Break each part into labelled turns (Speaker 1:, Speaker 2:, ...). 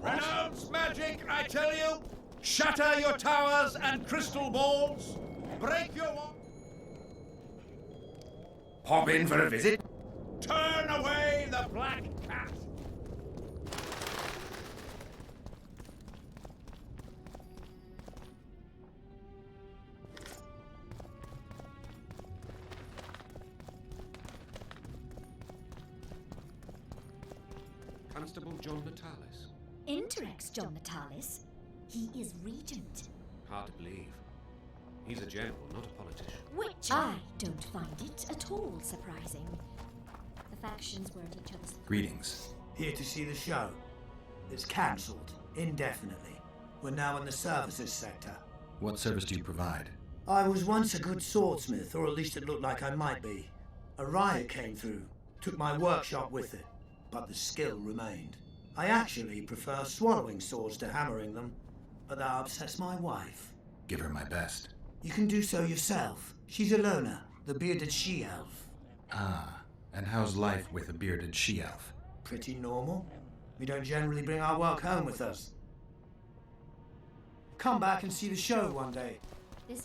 Speaker 1: Renounce magic, I tell you! Shatter your towers and crystal balls! Break your walls!
Speaker 2: Pop in for a visit?
Speaker 1: Turn away the black cat!
Speaker 3: Constable John Natalis.
Speaker 4: Interex John Natalis. He is regent.
Speaker 3: Hard to believe. He's a general, not a politician.
Speaker 4: Which I don't find it at all surprising. The factions were at each other's...
Speaker 2: Greetings.
Speaker 5: Here to see the show. It's cancelled, indefinitely. We're now in the services sector.
Speaker 2: What service do you provide?
Speaker 5: I was once a good swordsmith, or at least it looked like I might be. A riot came through, took my workshop with it, but the skill remained. I actually prefer swallowing swords to hammering them, but that upsets my wife.
Speaker 2: Give her my best.
Speaker 5: You can do so yourself. She's Alona, the bearded she-elf.
Speaker 2: Ah, and how's life with a bearded she-elf?
Speaker 5: Pretty normal. We don't generally bring our work home with us. Come back and see the show one day.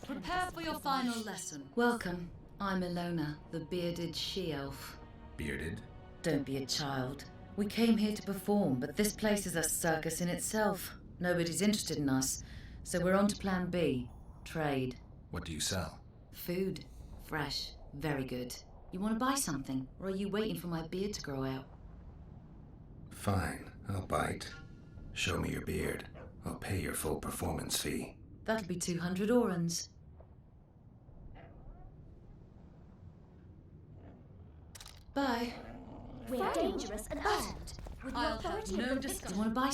Speaker 6: Prepare for your final lesson. Welcome. I'm Alona, the bearded she-elf.
Speaker 2: Bearded?
Speaker 6: Don't be a child. We came here to perform, but this place is a circus in itself. Nobody's interested in us, so we're on to plan B. Trade.
Speaker 2: What do you sell?
Speaker 6: Food. Fresh. Very good. You want to buy something, or are you waiting for my beard to grow out?
Speaker 2: Fine, I'll bite. Show me your beard. I'll pay your full performance fee.
Speaker 6: That'll be 200 orans. Bye.
Speaker 4: We're dangerous and armed. With the
Speaker 6: I'll
Speaker 4: authority
Speaker 6: have no
Speaker 4: of the
Speaker 6: discussion. You want to buy?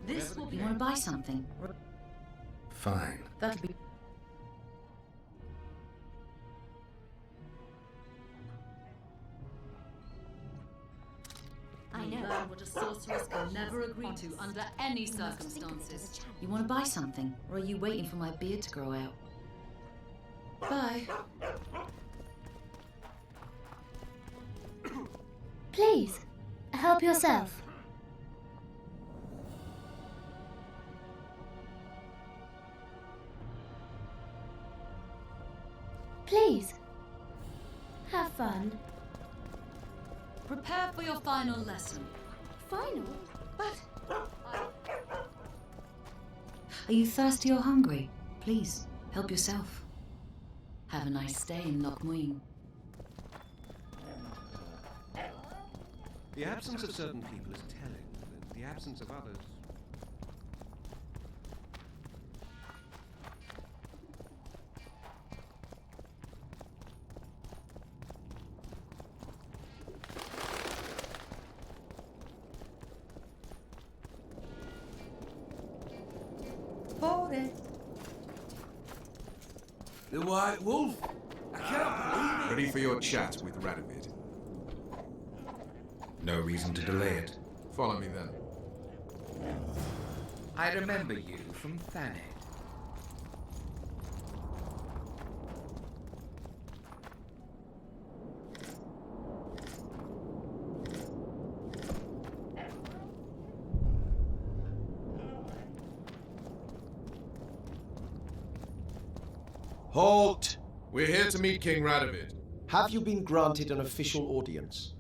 Speaker 6: This will be... You want to buy something?
Speaker 2: Fine.
Speaker 6: That'll be...
Speaker 4: I know.
Speaker 6: Learn what a sorceress can never agree to under any circumstances. You want to buy something, or are you waiting for my beard to grow out? Bye.
Speaker 4: Please, help yourself. Please, have fun.
Speaker 6: Prepare for your final lesson.
Speaker 4: Final? But...
Speaker 6: Are you thirsty or hungry? Please, help yourself. Have a nice stay in Lochmuin.
Speaker 3: The absence of certain people is telling. The absence of others...
Speaker 7: The White Wolf? I cannot believe it.
Speaker 8: Ready for your chat with Radovid.
Speaker 2: No reason to delay it.
Speaker 8: Follow me then.
Speaker 7: I remember you from Thanet.
Speaker 9: Halt!
Speaker 8: We're here to meet King Radovid.
Speaker 9: Have you been granted an official audience?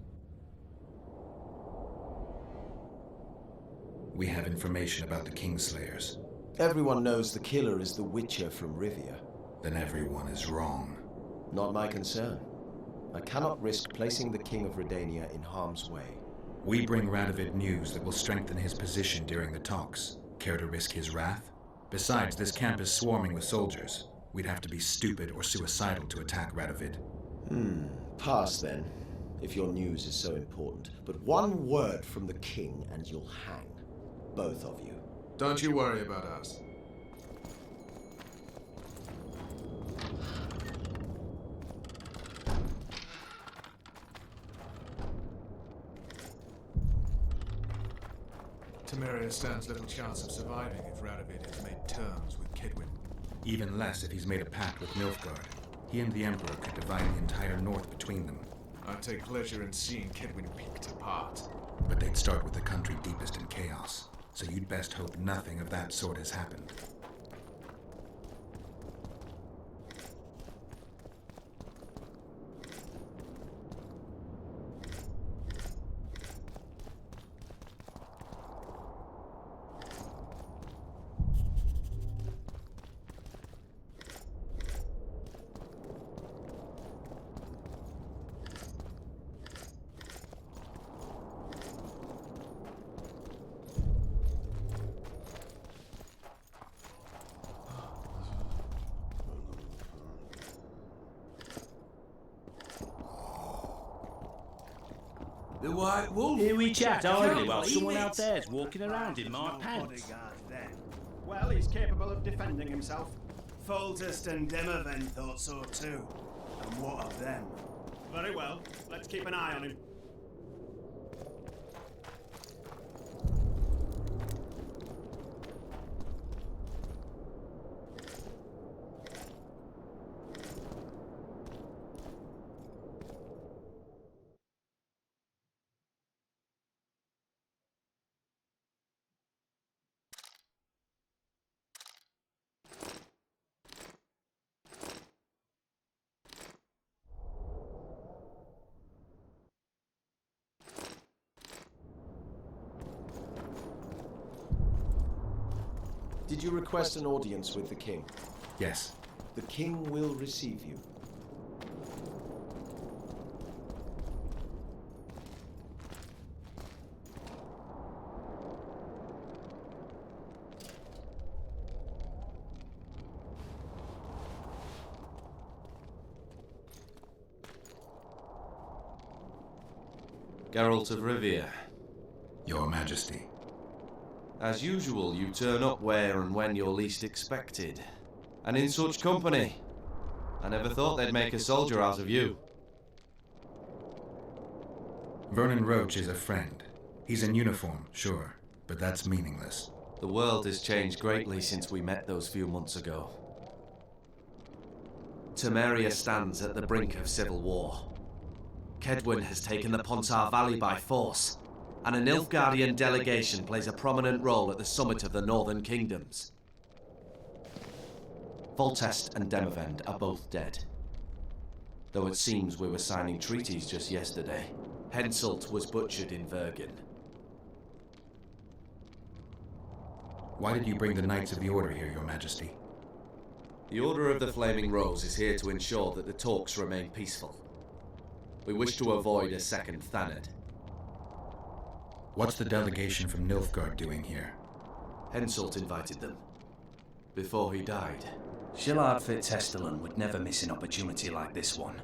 Speaker 2: We have information about the Kingslayers.
Speaker 9: Everyone knows the killer is the Witcher from Rivia.
Speaker 2: Then everyone is wrong.
Speaker 9: Not my concern. I cannot risk placing the King of Redania in harm's way.
Speaker 2: We bring Radovid news that will strengthen his position during the talks. Care to risk his wrath? Besides, this camp is swarming with soldiers. We'd have to be stupid or suicidal to attack Radovid.
Speaker 9: Pass then, if your news is so important. But one word from the King and you'll hang. Both of you.
Speaker 8: Don't you worry about us. Temeria stands little chance of surviving if Radovid has made terms with Kedwin.
Speaker 2: Even less if he's made a pact with Nilfgaard. He and the Emperor could divide the entire north between them.
Speaker 8: I'd take pleasure in seeing Kedwin picked apart.
Speaker 2: But they'd start with the country deepest in chaos. So you'd best hope nothing of that sort has happened.
Speaker 7: The White Wolf?
Speaker 10: Here we chat
Speaker 7: I
Speaker 10: idly
Speaker 7: can't
Speaker 10: while
Speaker 7: believe
Speaker 10: someone
Speaker 7: it.
Speaker 10: out there's walking around in my pants.
Speaker 11: Well, he's capable of defending himself. Foltest and Demerven thought so too. And what of them? Very well. Let's keep an eye on him.
Speaker 9: Did you request an audience with the King?
Speaker 2: Yes.
Speaker 9: The King will receive you.
Speaker 12: Geralt of Rivia.
Speaker 2: Your Majesty.
Speaker 12: As usual, you turn up where and when you're least expected. And in such company. I never thought they'd make a soldier out of you.
Speaker 2: Vernon Roach is a friend. He's in uniform, sure, but that's meaningless.
Speaker 12: The world has changed greatly since we met those few months ago. Temeria stands at the brink of civil war. Kedwin has taken the Pontar Valley by force, and a Nilfgaardian delegation plays a prominent role at the summit of the Northern Kingdoms. Foltest and Demavend are both dead. Though it seems we were signing treaties just yesterday. Henselt was butchered in Vergen.
Speaker 2: Why did you bring the Knights of the Order here, Your Majesty?
Speaker 12: The Order of the Flaming Rose is here to ensure that the talks remain peaceful. We wish to avoid a second Thanet.
Speaker 2: What's the delegation from Nilfgaard doing here?
Speaker 12: Henselt invited them. Before he died.
Speaker 10: Shillard Fitzhestelan would never miss an opportunity like this one.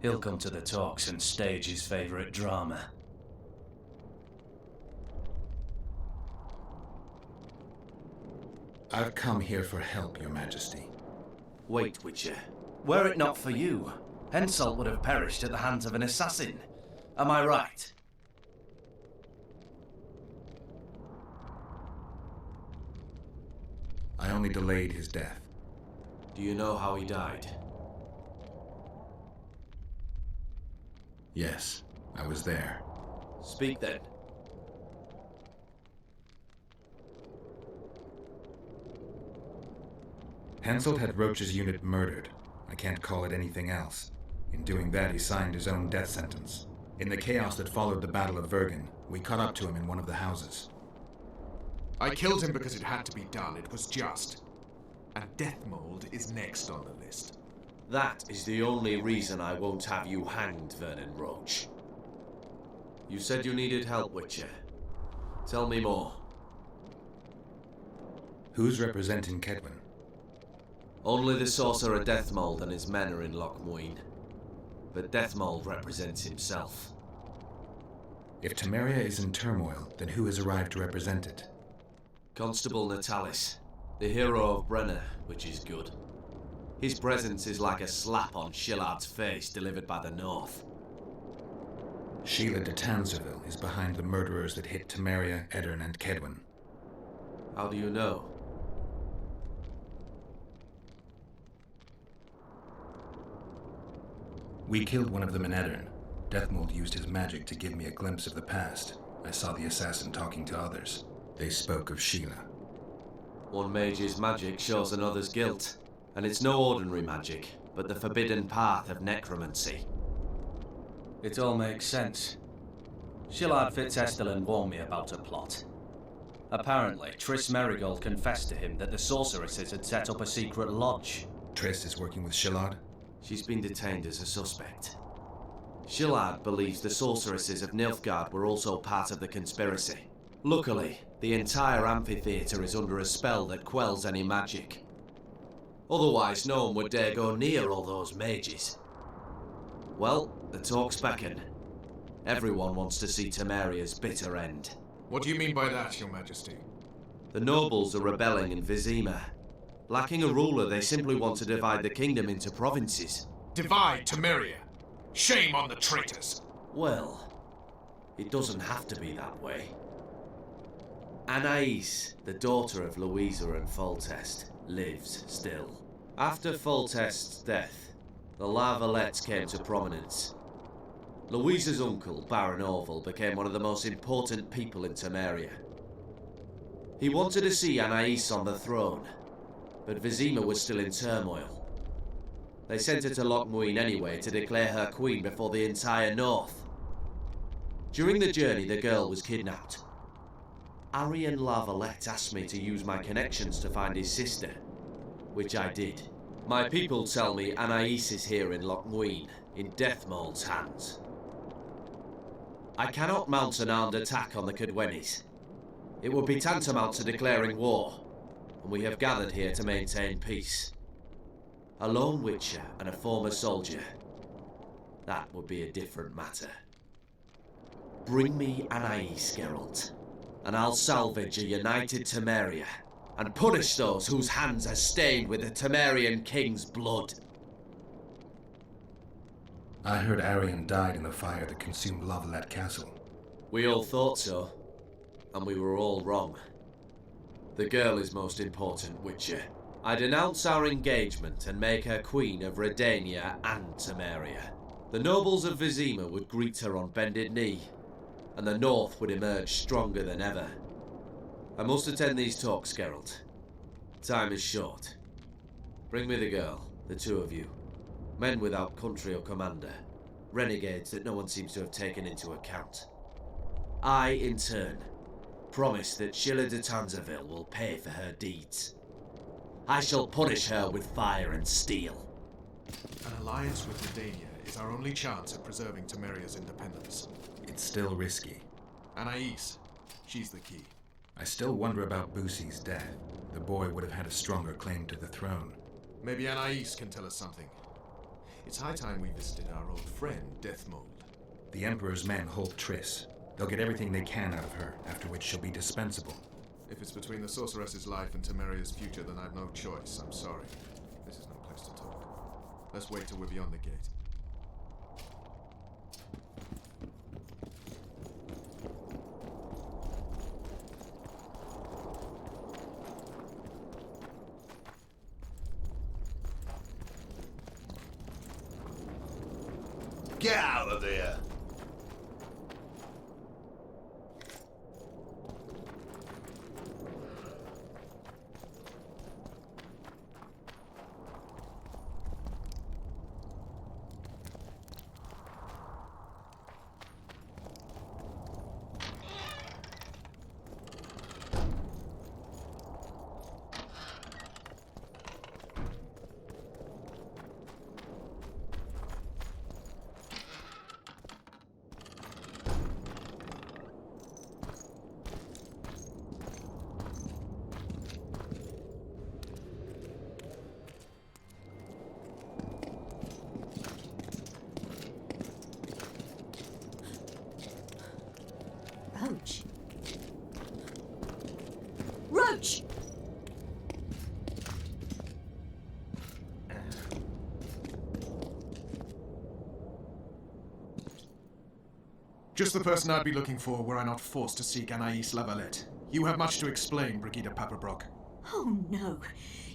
Speaker 10: He'll come to the talks and stage his favourite drama.
Speaker 2: I've come here for help, Your Majesty.
Speaker 10: Wait, Witcher. Were it not for you, Henselt would have perished at the hands of an assassin. Am I right?
Speaker 2: I only delayed his death.
Speaker 12: Do you know how he died?
Speaker 2: Yes, I was there.
Speaker 12: Speak then.
Speaker 2: Henselt had Roach's unit murdered. I can't call it anything else. In doing that, he signed his own death sentence. In the chaos that followed the Battle of Vergen, we caught up to him in one of the houses.
Speaker 8: I killed him because it had to be done. It was just. And Death Mold is next on the list.
Speaker 12: That is the only reason I won't have you hanged, Vernon Roach. You said you needed help, Witcher. Tell me more.
Speaker 2: Who's representing Kedwin?
Speaker 12: Only the sorcerer Deathmold and his men are in Lochmuin. But Deathmold represents himself.
Speaker 2: If Temeria is in turmoil, then who has arrived to represent it?
Speaker 12: Constable Natalis, the hero of Brenner, which is good. His presence is like a slap on Shillard's face delivered by the North.
Speaker 2: Sheila de Tanzerville is behind the murderers that hit Temeria, Eddern, and Kedwin.
Speaker 12: How do you know?
Speaker 2: We killed one of them in Eddern. Deathmold used his magic to give me a glimpse of the past. I saw the assassin talking to others. They spoke of Sheila.
Speaker 12: One mage's magic shows another's guilt. And it's no ordinary magic, but the forbidden path of necromancy.
Speaker 10: It all makes sense. Shillard Fitzestellen warned me about a plot. Apparently, Triss Merigold confessed to him that the sorceresses had set up a secret lodge.
Speaker 2: Triss is working with Shillard?
Speaker 12: She's been detained as a suspect. Shillard believes the sorceresses of Nilfgaard were also part of the conspiracy. Luckily, the entire amphitheatre is under a spell that quells any magic. Otherwise, no one would dare go near all those mages. Well, the talk's beckon. Everyone wants to see Temeria's bitter end.
Speaker 8: What do you mean by that, Your Majesty?
Speaker 12: The nobles are rebelling in Vizima. Lacking a ruler, they simply want to divide the kingdom into provinces.
Speaker 8: Divide Temeria! Shame on the traitors!
Speaker 12: Well, it doesn't have to be that way. Anais, the daughter of Louisa and Foltest, lives still. After Foltest's death, the La Valettes came to prominence. Louisa's uncle, Baron Orville, became one of the most important people in Temeria. He wanted to see Anais on the throne, but Vizima was still in turmoil. They sent her to Lochmuin anyway to declare her queen before the entire north. During the journey, the girl was kidnapped. Arian La Valette asked me to use my connections to find his sister, which I did. My people tell me Anais is here in Lochmuin, in Deathmold's hands. I cannot mount an armed attack on the Kedwenis. It would be tantamount to declaring war, and we have gathered here to maintain peace. A lone witcher and a former soldier, that would be a different matter. Bring me Anais, Geralt, and I'll salvage a united Temeria and punish those whose hands are stained with the Temerian king's blood.
Speaker 2: I heard Arian died in the fire that consumed La Valette Castle.
Speaker 12: We all thought so, and we were all wrong. The girl is most important, Witcher. I denounce our engagement and make her queen of Redania and Temeria. The nobles of Vizima would greet her on bended knee, and the North would emerge stronger than ever. I must attend these talks, Geralt. Time is short. Bring me the girl, the two of you. Men without country or commander. Renegades that no one seems to have taken into account. I, in turn, promise that Sheila de Tanzerville will pay for her deeds. I shall punish her with fire and steel.
Speaker 8: An alliance with Redania is our only chance at preserving Temeria's independence.
Speaker 2: It's still risky.
Speaker 8: Anais, she's the key.
Speaker 2: I still wonder about Boosie's death. The boy would have had a stronger claim to the throne.
Speaker 8: Maybe Anais can tell us something. It's high time we visited our old friend, Deathmold.
Speaker 2: The Emperor's men hold Triss. They'll get everything they can out of her, after which she'll be dispensable.
Speaker 8: If it's between the sorceress's life and Temeria's future, then I've no choice. I'm sorry. This is no place to talk. Let's wait till we're beyond the gate.
Speaker 1: Get out of here!
Speaker 4: Roach. Roach!
Speaker 8: Just the person I'd be looking for were I not forced to seek Anais Lavalette. You have much to explain, Brigida Paperbrock.
Speaker 4: Oh no,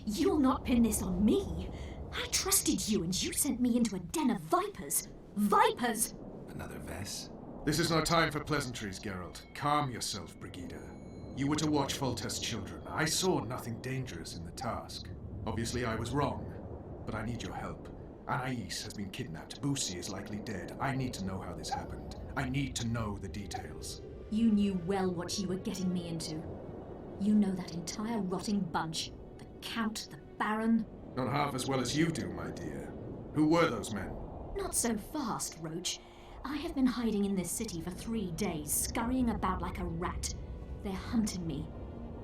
Speaker 4: you'll not pin this on me. I trusted you and you sent me into a den of vipers. Vipers!
Speaker 2: Another Vess?
Speaker 8: This is no time for pleasantries, Geralt. Calm yourself, Brigida. You were to watch Foltest's children. I saw nothing dangerous in the task. Obviously, I was wrong, but I need your help. Anais has been kidnapped. Boosie is likely dead. I need to know how this happened. I need to know the details.
Speaker 4: You knew well what you were getting me into. You know that entire rotting bunch. The Count, the Baron.
Speaker 8: Not half as well as you do, my dear. Who were those men?
Speaker 4: Not so fast, Roach. I have been hiding in this city for 3 days, scurrying about like a rat. They're hunting me.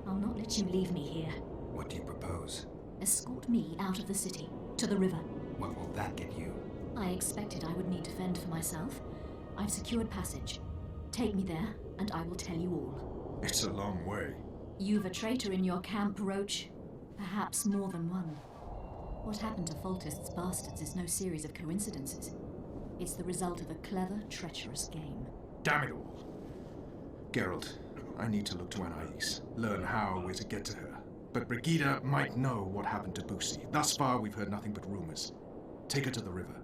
Speaker 4: I'll not let you leave me here.
Speaker 2: What do you propose?
Speaker 4: Escort me out of the city, to the river.
Speaker 2: What will that get you?
Speaker 4: I expected I would need to fend for myself. I've secured passage. Take me there, and I will tell you all.
Speaker 8: It's a long way.
Speaker 4: You've a traitor in your camp, Roach. Perhaps more than one. What happened to Foltest's bastards is no series of coincidences. It's the result of a clever, treacherous game.
Speaker 8: Damn it all. Geralt, I need to look to Anais, learn how we're to get to her. But Brigida might know what happened to Boosie. Thus far, we've heard nothing but rumors. Take her to the river.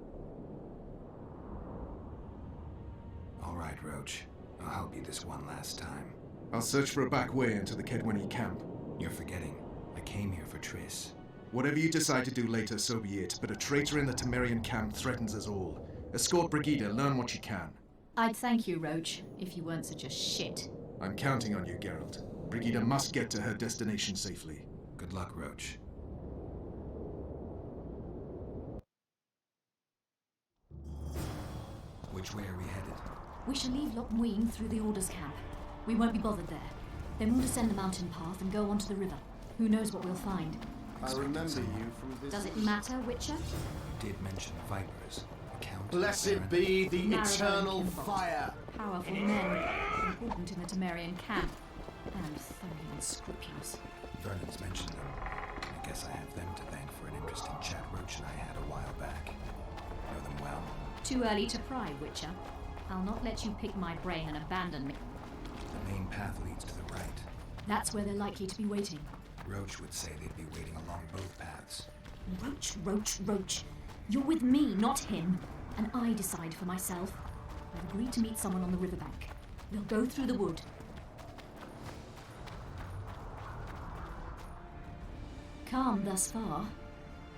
Speaker 2: All right, Roach. I'll help you this one last time.
Speaker 8: I'll search for a back way into the Kedwenny camp.
Speaker 2: You're forgetting. I came here for Triss.
Speaker 8: Whatever you decide to do later, so be it. But a traitor in the Temerian camp threatens us all. Escort Brigida, learn what you can.
Speaker 4: I'd thank you, Roach, if you weren't such a shit.
Speaker 8: I'm counting on you, Geralt. Brigida must get to her destination safely.
Speaker 2: Good luck, Roach. Which way are we headed?
Speaker 4: We shall leave Lochmuin through the Order's camp. We won't be bothered there. Then we'll descend the mountain path and go onto the river. Who knows what we'll find?
Speaker 9: I remember you from this.
Speaker 4: Does it matter, Witcher?
Speaker 2: You did mention vipers. Count,
Speaker 9: Blessed be the
Speaker 4: Narrow
Speaker 9: eternal
Speaker 4: and
Speaker 9: fire.
Speaker 4: Powerful men, important in the Temerian camp, and thoroughly unscrupulous.
Speaker 2: Vernon's mentioned them. I guess I have them to thank for an interesting chat Roach and I had a while back. Know them well.
Speaker 4: Too early to pry, Witcher. I'll not let you pick my brain and abandon me.
Speaker 2: The main path leads to the right.
Speaker 4: That's where they're likely to be waiting.
Speaker 2: Roach would say they'd be waiting along both paths.
Speaker 4: Roach, Roach, Roach. You're with me, not him. And I decide for myself. I've agreed to meet someone on the riverbank. We'll go through the wood. Calm thus far.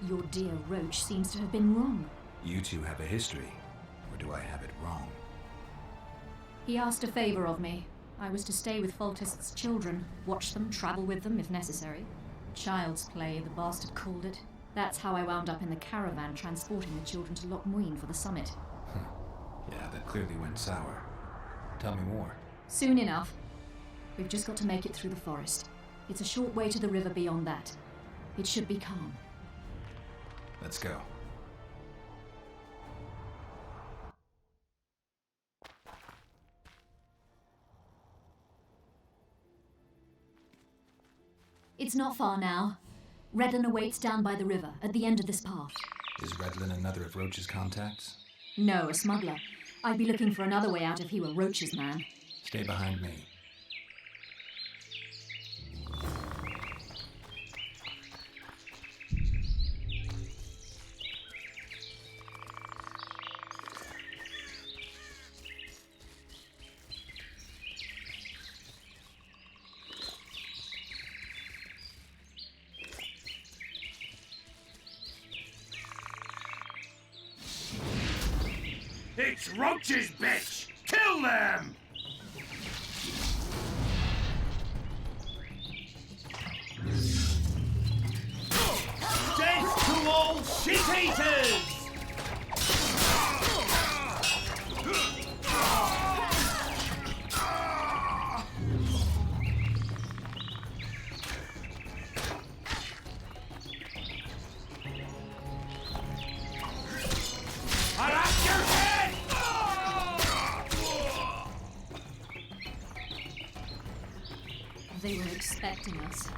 Speaker 4: Your dear Roach seems to have been wrong.
Speaker 2: You two have a history. Or do I have it wrong?
Speaker 4: He asked a favor of me. I was to stay with Foltest's children, watch them, travel with them if necessary. Child's play, the bastard called it. That's how I wound up in the caravan transporting the children to Lochmuin for the summit.
Speaker 2: Yeah, that clearly went sour. Tell me more.
Speaker 4: Soon enough. We've just got to make it through the forest. It's a short way to the river beyond that. It should be calm.
Speaker 2: Let's go.
Speaker 4: It's not far now. Redlin awaits down by the river, at the end of this path.
Speaker 2: Is Redlin another of Roach's contacts?
Speaker 4: No, a smuggler. I'd be looking for another way out if he were Roach's man.
Speaker 2: Stay behind me.
Speaker 1: It's roaches, bitch! Kill them! Death to all shit-eaters! I'll ask your head!
Speaker 4: They were expecting us.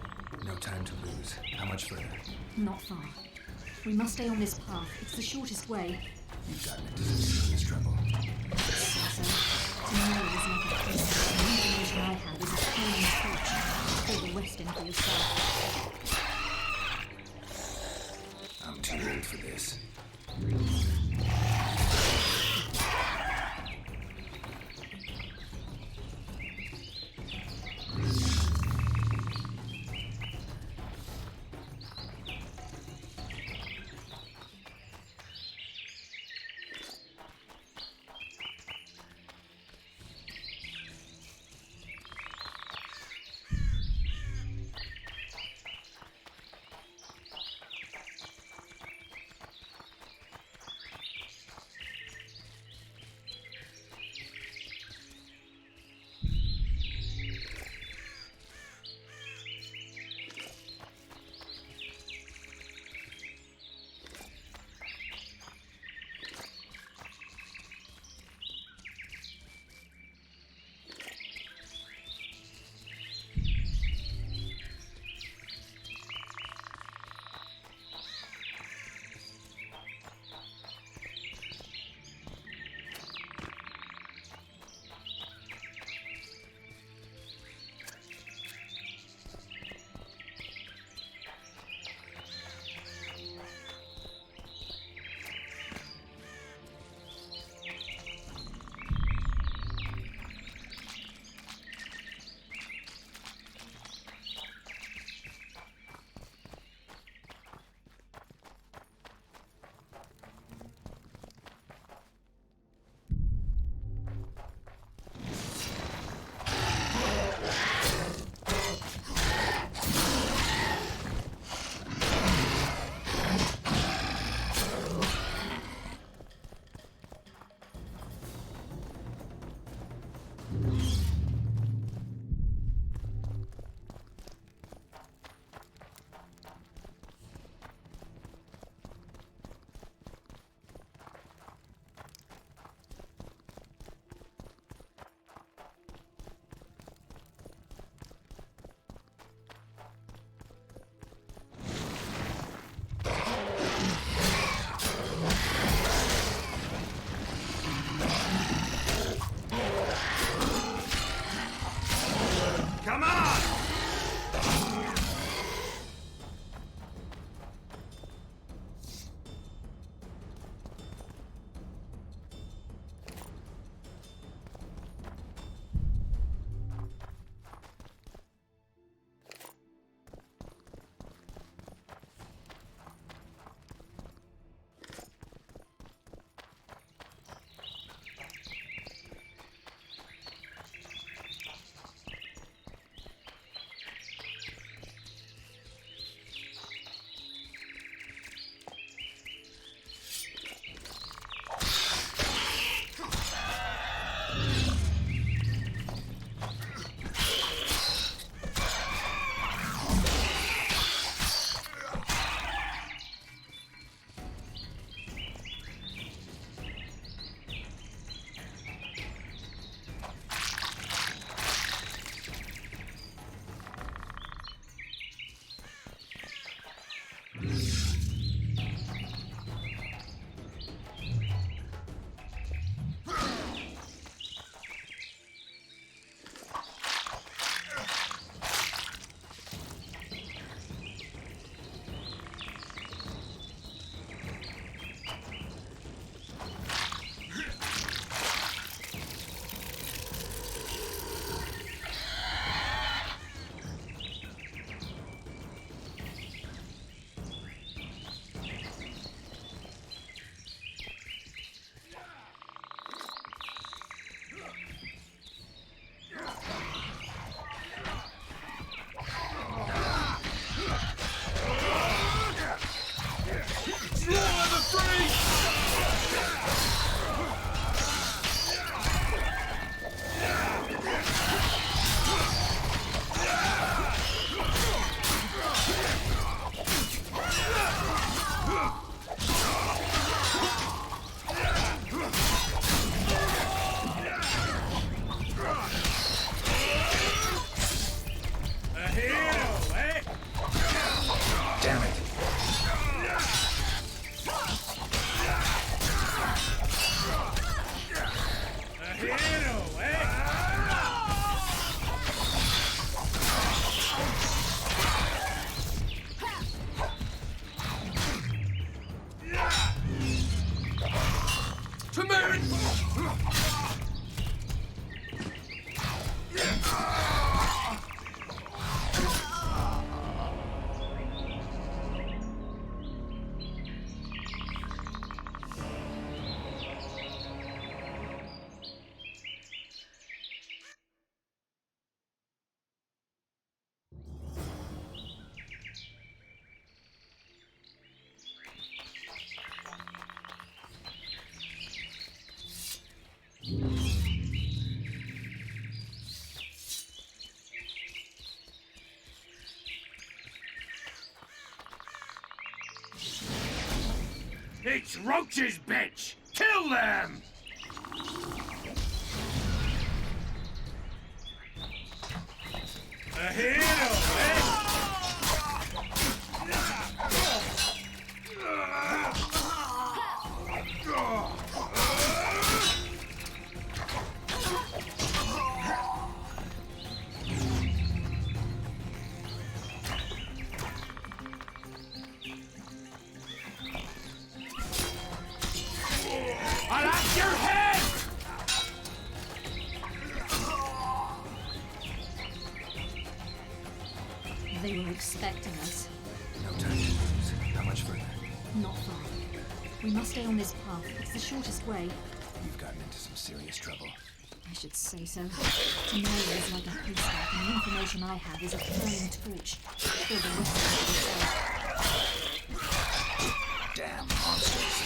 Speaker 2: No time to lose. How much further?
Speaker 4: Not far. We must stay on this path. It's the shortest way.
Speaker 2: You've gotten into some serious trouble.
Speaker 4: So, tomorrow is not a thing. The information I have is a plain torch. Call the West in for yourself.
Speaker 2: I'm too old for this.
Speaker 1: It's roaches, bitch! Kill them! A hero, eh? I'll have your head!
Speaker 4: They were expecting us.
Speaker 2: No time to lose. How much further?
Speaker 4: Not far. We must stay on this path. It's the shortest way.
Speaker 2: You've gotten into some serious trouble.
Speaker 4: I should say so. Tomorrow is like a haystack, and the information I have is a burning torch. Fill the rest of yourself.
Speaker 2: Damn monsters.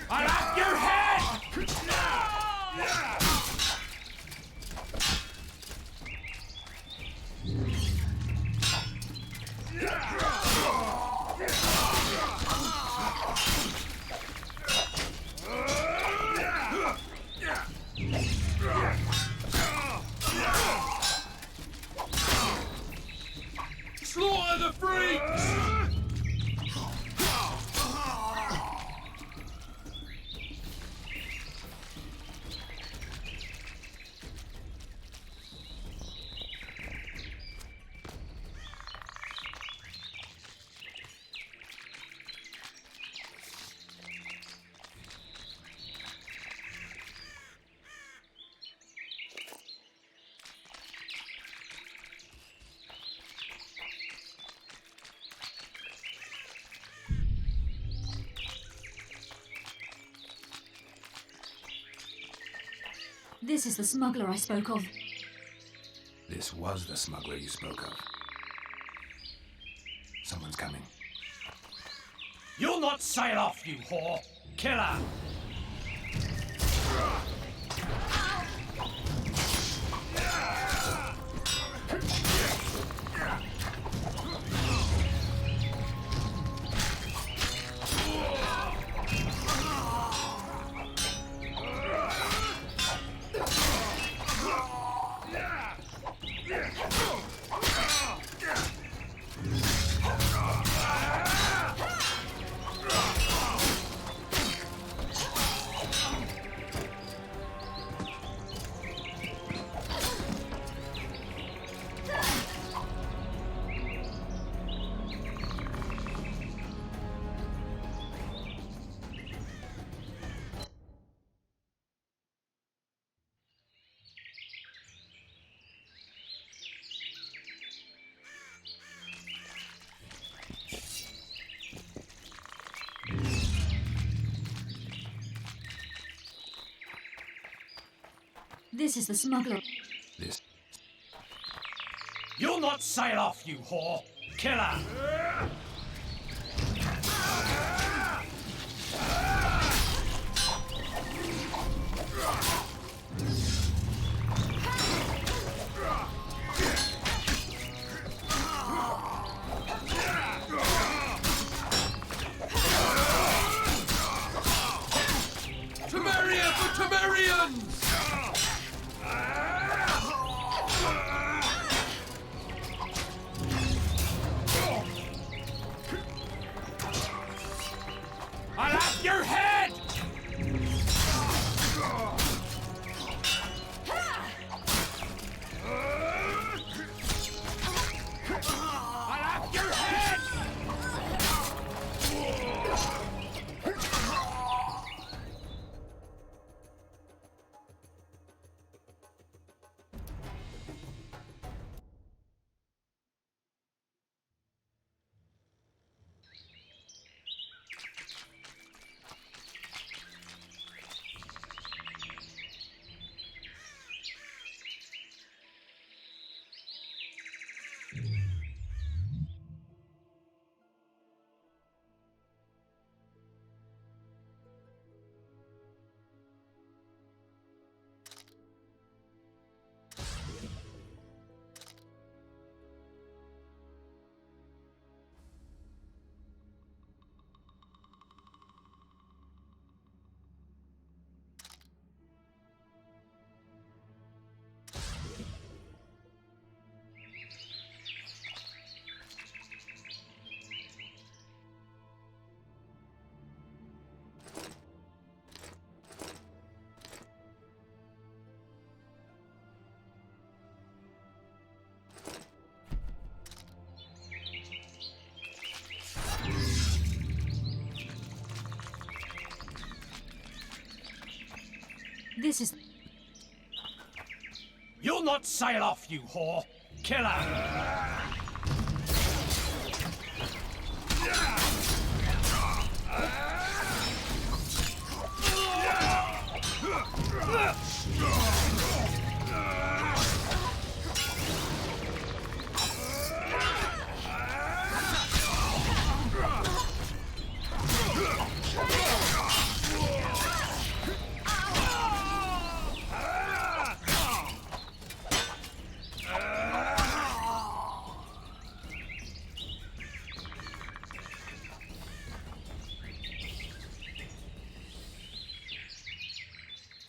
Speaker 1: I'll have your head! Slaughter the freaks!
Speaker 4: This is the smuggler I spoke of.
Speaker 2: This was the smuggler you spoke of. Someone's coming.
Speaker 1: You'll not sail off, you whore! Killer!
Speaker 4: This is the smuggler.
Speaker 2: This.
Speaker 1: You'll not sail off, you whore! Killer! off your head! I'll have your head!
Speaker 4: This is...
Speaker 1: You'll not sail off, you whore! Killer!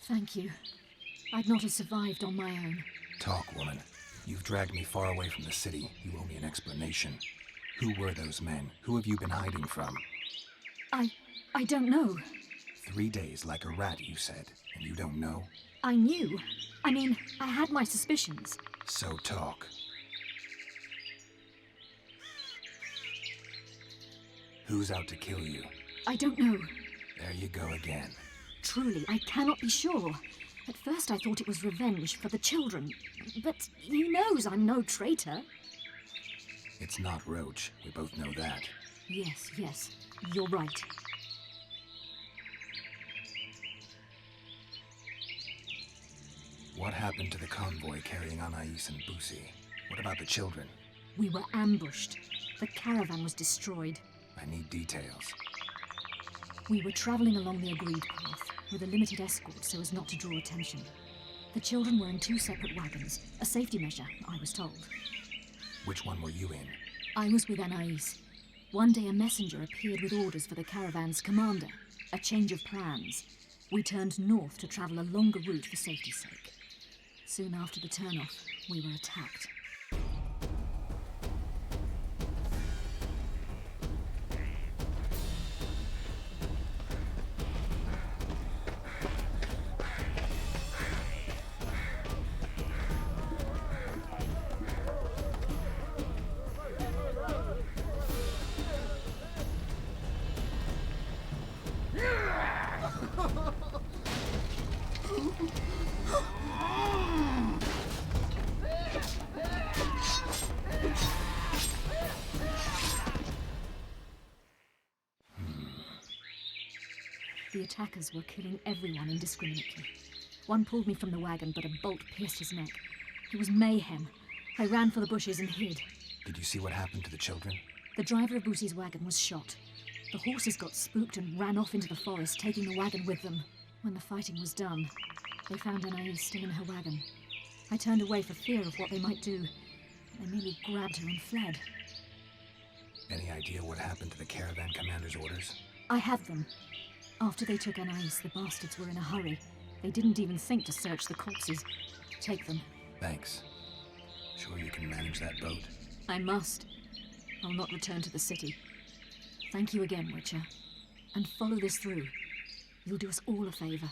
Speaker 4: Thank you. I'd not have survived on my own.
Speaker 2: Talk, woman. You've dragged me far away from the city. You owe me an explanation. Who were those men? Who have you been hiding from?
Speaker 4: I don't know.
Speaker 2: 3 days like a rat, you said, and you don't know?
Speaker 4: I knew. I mean, I had my suspicions.
Speaker 2: So talk. Who's out to kill you?
Speaker 4: I don't know.
Speaker 2: There you go again.
Speaker 4: Truly, I cannot be sure. At first I thought it was revenge for the children. But he knows I'm no traitor.
Speaker 2: It's not Roach. We both know that.
Speaker 4: Yes, you're right.
Speaker 2: What happened to the convoy carrying Anais and Busi? What about the children?
Speaker 4: We were ambushed. The caravan was destroyed.
Speaker 2: I need details.
Speaker 4: We were traveling along the agreed path, with a limited escort so as not to draw attention. The children were in 2 separate wagons, a safety measure, I was told.
Speaker 2: Which one were you in?
Speaker 4: I was with Anais. One day a messenger appeared with orders for the caravan's commander, a change of plans. We turned north to travel a longer route for safety's sake. Soon after the turnoff, we were attacked. The attackers were killing everyone indiscriminately. One pulled me from the wagon, but a bolt pierced his neck. It was mayhem. I ran for the bushes and hid.
Speaker 2: Did you see what happened to the children?
Speaker 4: The driver of Busi's wagon was shot. The horses got spooked and ran off into the forest, taking the wagon with them. When the fighting was done, they found Anais still in her wagon. I turned away for fear of what they might do. They merely grabbed her and fled.
Speaker 2: Any idea what happened to the caravan commander's orders?
Speaker 4: I have them. After they took Anais, the bastards were in a hurry. They didn't even think to search the corpses. Take them.
Speaker 2: Thanks. Sure you can manage that boat?
Speaker 4: I must. I'll not return to the city. Thank you again, Witcher. and follow this through. You'll do us all a favor.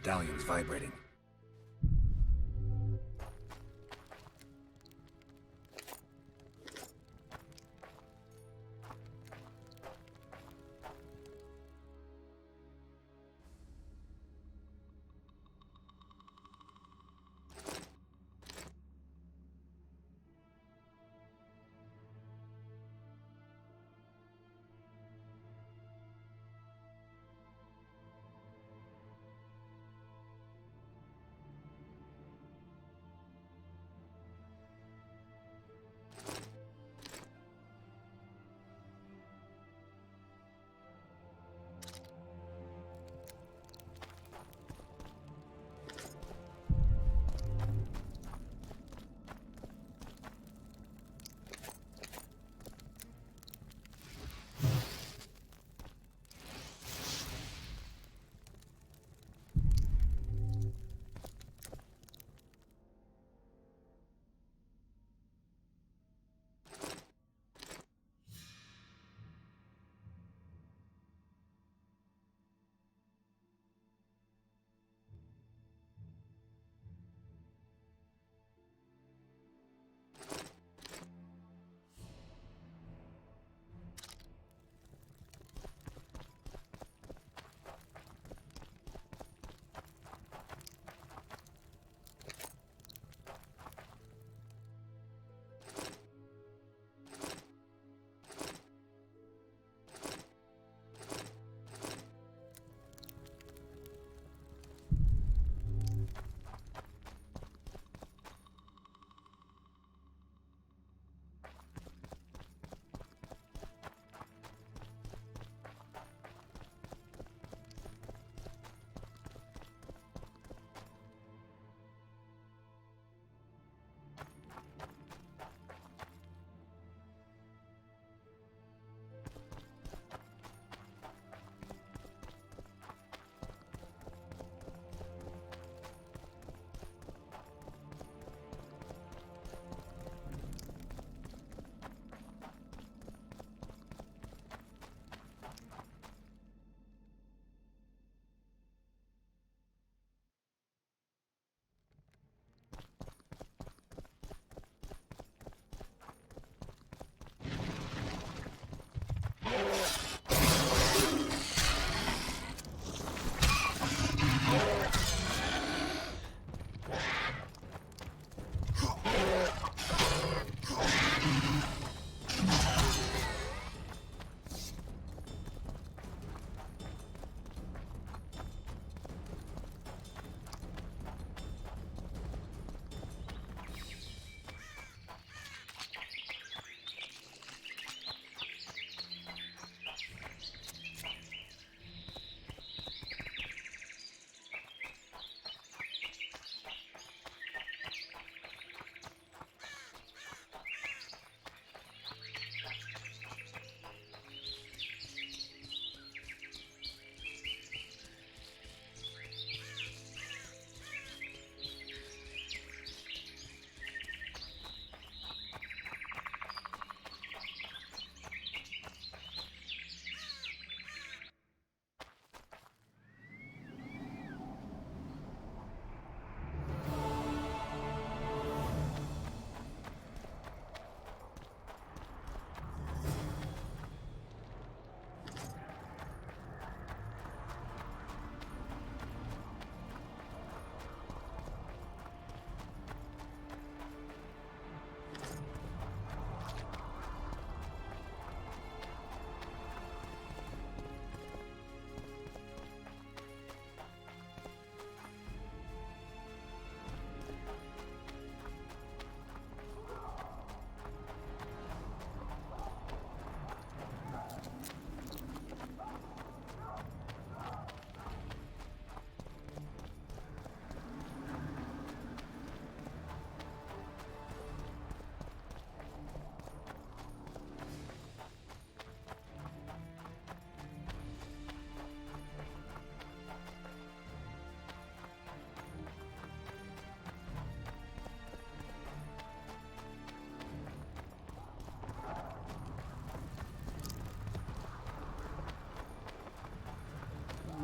Speaker 2: medallion's vibrating.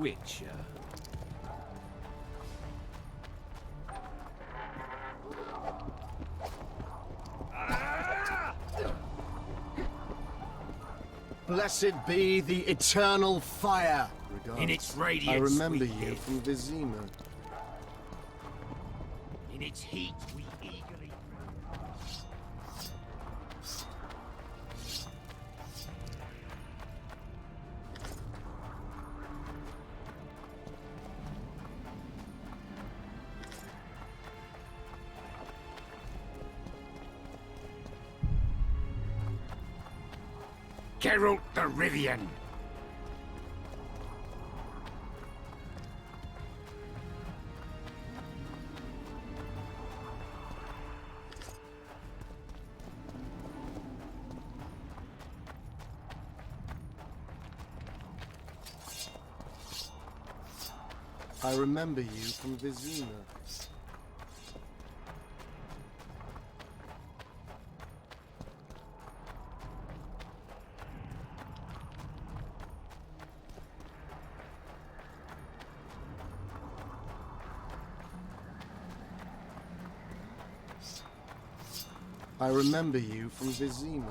Speaker 3: Witcher.
Speaker 13: Blessed be the eternal fire.
Speaker 7: In its radiance,
Speaker 13: I remember
Speaker 7: we
Speaker 13: you
Speaker 7: live.
Speaker 13: from Vizima.
Speaker 7: In its heat, we eagerly. Geralt the Rivian.
Speaker 13: I remember you from Vizima. I remember you from Vizima.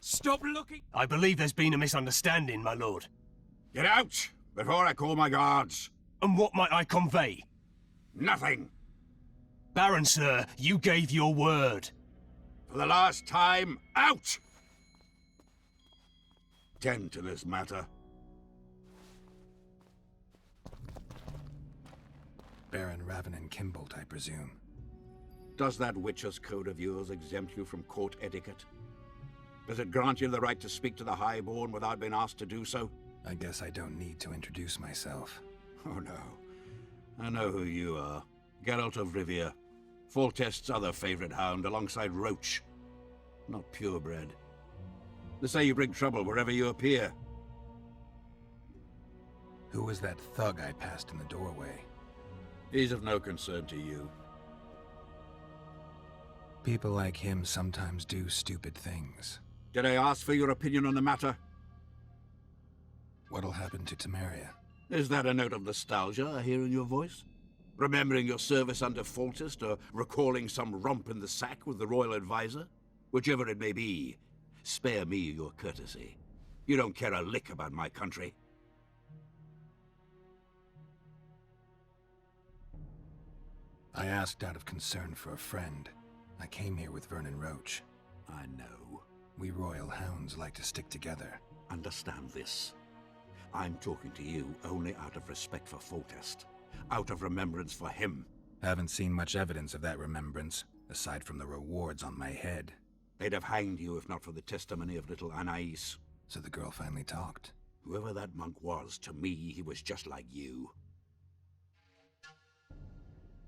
Speaker 7: Stop looking! I believe there's been a misunderstanding, my lord.
Speaker 1: Get out before I call my guards.
Speaker 7: And what might I convey?
Speaker 1: Nothing.
Speaker 7: Baron, sir, you gave your word.
Speaker 1: For the last time, out! Tend to this matter.
Speaker 2: Baron Ravenin Kimbolt, I presume.
Speaker 1: Does that Witcher's code of yours exempt you from court etiquette? Does it grant you the right to speak to the Highborn without being asked to do so?
Speaker 2: I guess I don't need to introduce myself.
Speaker 1: Oh no. I know who you are. Geralt of Rivia. Foltest's other favorite hound alongside Roach. Not purebred. They say you bring trouble wherever you appear.
Speaker 2: Who was that thug I passed in the doorway?
Speaker 1: He's of no concern to you.
Speaker 2: People like him sometimes do stupid things.
Speaker 1: Did I ask for your opinion on the matter?
Speaker 2: What'll happen to Temeria?
Speaker 1: Is that a note of nostalgia I hear in your voice? Remembering your service under Foltest, or recalling some romp in the sack with the royal advisor? Whichever it may be, spare me your courtesy. You don't care a lick about my country.
Speaker 2: I asked out of concern for a friend. I came here with Vernon Roach.
Speaker 1: I know.
Speaker 2: We royal hounds like to stick together.
Speaker 1: Understand this. I'm talking to you only out of respect for Foltest. Out of remembrance for him.
Speaker 2: Haven't seen much evidence of that remembrance, aside from the rewards on my head.
Speaker 1: They'd have hanged you if not for the testimony of little Anais.
Speaker 2: So the girl finally talked.
Speaker 1: Whoever that monk was, to me, he was just like you.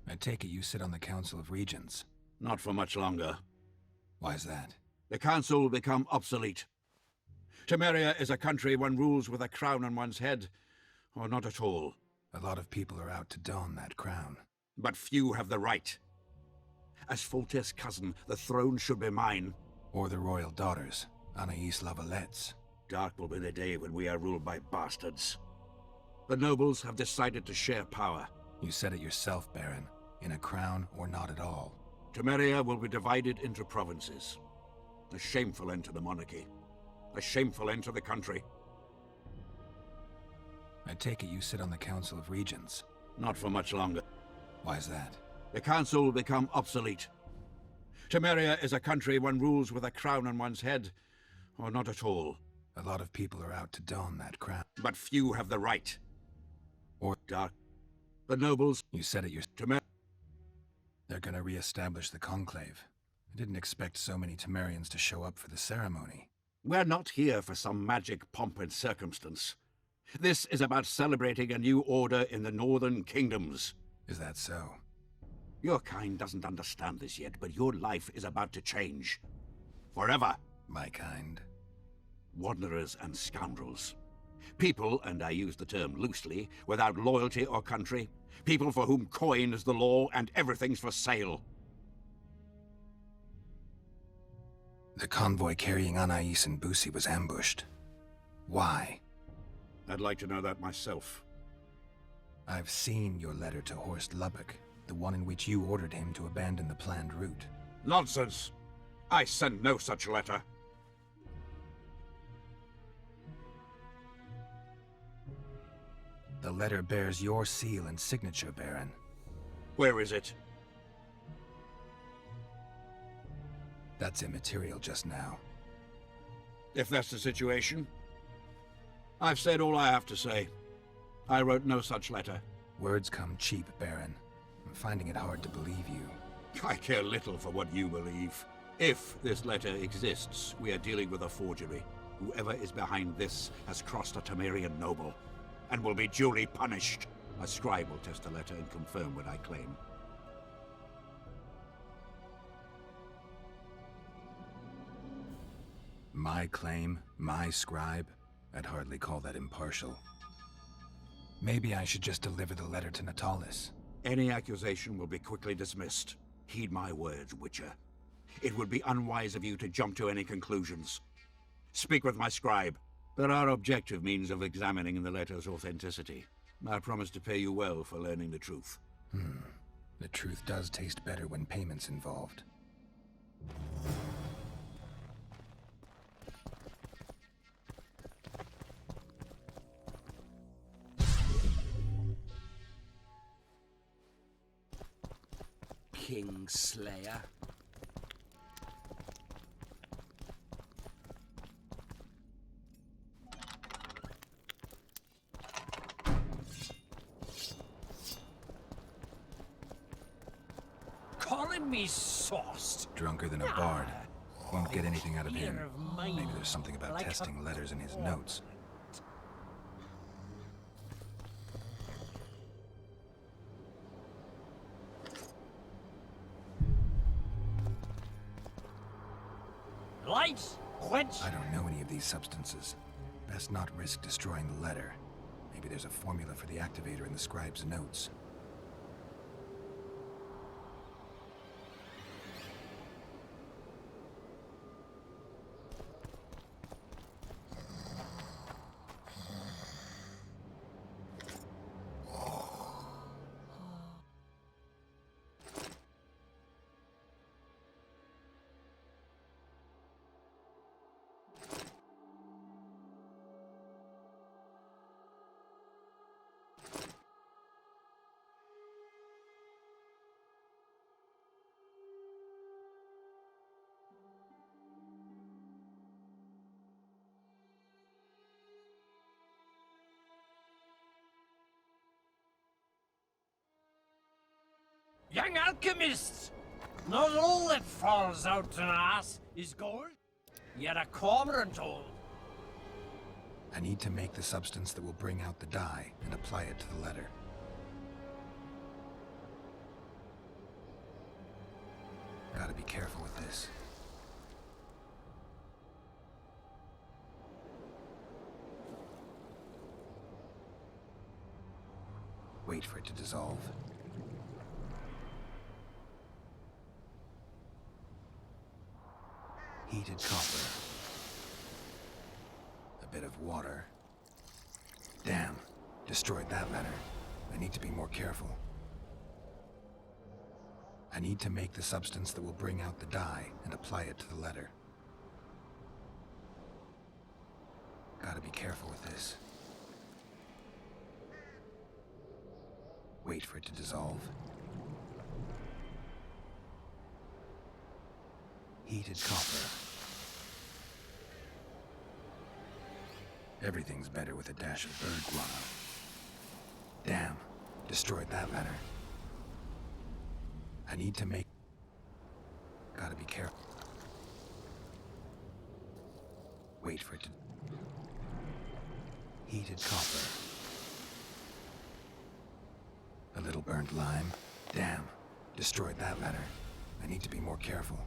Speaker 2: I take it you sit on the Council of Regents.
Speaker 1: Not for much longer.
Speaker 2: Why's that?
Speaker 1: The council will become obsolete. Temeria is a country one rules with a crown on one's head, or not at all.
Speaker 2: A lot of people are out to don that crown.
Speaker 1: But few have the right. As Foltest's cousin, the throne should be mine.
Speaker 2: Or the royal daughters, Anais Lavalette's.
Speaker 1: Dark will be the day when we are ruled by bastards. The nobles have decided to share power.
Speaker 2: You said it yourself, Baron. In a crown or not at all.
Speaker 1: Temeria will be divided into provinces. A shameful end to the monarchy. A shameful end to the country.
Speaker 2: I take it you sit on the Council of Regents.
Speaker 1: Not for much longer.
Speaker 2: Why's that?
Speaker 1: The council will become obsolete. Temeria is a country one rules with a crown on one's head, or not at all.
Speaker 2: A lot of people are out to don that crown.
Speaker 1: But few have the right.
Speaker 2: Or
Speaker 1: dark. The nobles.
Speaker 2: You said it yourself. They're gonna re-establish the Conclave. I didn't expect so many Temerians to show up for the ceremony.
Speaker 1: We're not here for some magic pomp and circumstance. This is about celebrating a new order in the Northern Kingdoms.
Speaker 2: Is that so?
Speaker 1: Your kind doesn't understand this yet, but your life is about to change. Forever.
Speaker 2: My kind?
Speaker 1: Wanderers and scoundrels. People, and I use the term loosely, without loyalty or country. People for whom coin is the law and everything's for sale.
Speaker 2: The convoy carrying Anais and Busi was ambushed. Why?
Speaker 1: I'd like to know that myself.
Speaker 2: I've seen your letter to Horst Lubbock, the one in which you ordered him to abandon the planned route.
Speaker 1: Nonsense! I sent no such letter.
Speaker 2: The letter bears your seal and signature, Baron.
Speaker 1: Where is it?
Speaker 2: That's immaterial just now.
Speaker 1: If that's the situation, I've said all I have to say. I wrote no such letter.
Speaker 2: Words come cheap, Baron. I'm finding it hard to believe you.
Speaker 1: I care little for what you believe. If this letter exists, we are dealing with a forgery. Whoever is behind this has crossed a Temerian noble, and will be duly punished. A scribe will test the letter and confirm what I claim.
Speaker 2: My claim, my scribe? I'd hardly call that impartial. Maybe I should just deliver the letter to Natalis.
Speaker 1: Any accusation will be quickly dismissed. Heed my words, Witcher. It would be unwise of you to jump to any conclusions. Speak with my scribe. There are objective means of examining the letter's authenticity. I promise to pay you well for learning the truth.
Speaker 2: The truth does taste better when payment's involved.
Speaker 7: Kingslayer. Calling me sauced.
Speaker 2: Drunker than a bard. Won't get anything out of him.
Speaker 7: Fear of mine.
Speaker 2: Maybe there's something about
Speaker 7: Like a
Speaker 2: testing letters in his notes.
Speaker 7: Lights, quench.
Speaker 2: I don't know any of these substances. Best not risk destroying the letter. Maybe there's a formula for the activator in the scribe's notes.
Speaker 7: Young alchemists! Not all that falls out an ass is gold, yet a cormorant old.
Speaker 2: I need to make the substance that will bring out the dye and apply it to the letter. Gotta be careful with this. Wait for it to dissolve. Heated copper. A bit of water. Damn, destroyed that letter. I need to be more careful. I need to make the substance that will bring out the dye and apply it to the letter. Gotta be careful with this. Wait for it to dissolve. Heated copper. Everything's better with a dash of bird guano. Damn, destroyed that letter. I need to make... Gotta be careful. Wait for it to... Heated copper. A little burnt lime. Damn. Destroyed that letter. I need to be more careful.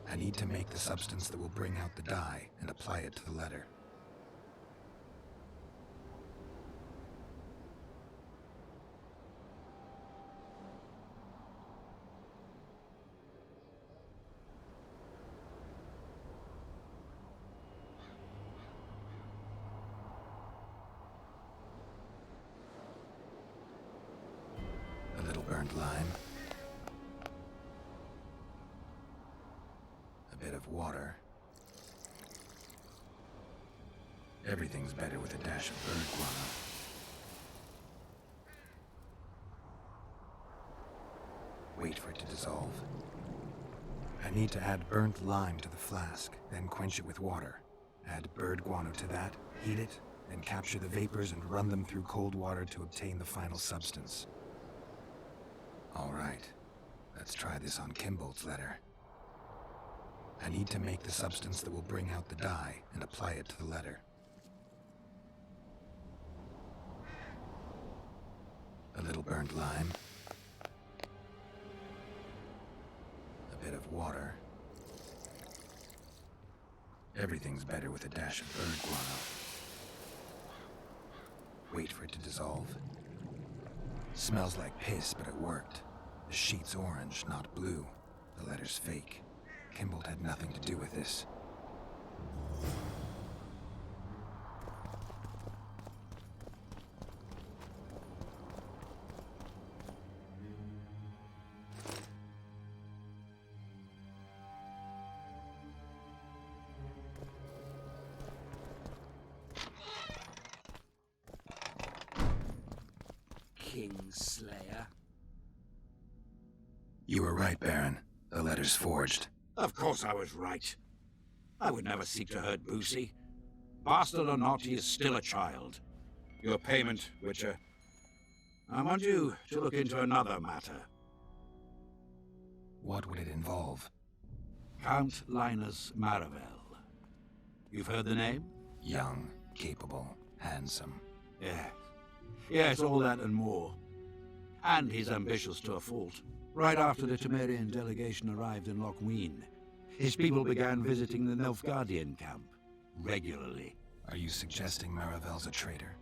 Speaker 2: I need to make the substance that will bring out the dye and apply it to the letter. A little burnt lime. A bit of water. Everything's better with a dash of bird guano. Wait for it to dissolve. I need to add burnt lime to the flask, then quench it with water. Add bird guano to that, heat it, then capture the vapors and run them through cold water to obtain the final substance. All right, let's try this on Kimbolt's letter. I need to make the substance that will bring out the dye and apply it to the letter. A little burnt lime. A bit of water. Everything's better with a dash of bird guano. Wait for it to dissolve. Smells like piss, but it worked. The sheet's orange, not blue. The letter's fake. Kimbolt had nothing to do with this.
Speaker 1: Kingslayer.
Speaker 2: You were right, Baron. The letter's forged.
Speaker 1: Of course I was right. I would never seek to hurt Boosie. Bastard or not, he is still a child. Your payment, Witcher. I want you to look into another matter.
Speaker 2: What would it involve?
Speaker 1: Count Linus Maravel. You've heard the name?
Speaker 2: Young, capable, handsome.
Speaker 1: Yes. Yes, all that and more. And he's ambitious to a fault. Right after the Temerian delegation arrived in Lochween, his people began visiting the Nilfgaardian camp regularly.
Speaker 2: Are you suggesting Maravel's a traitor?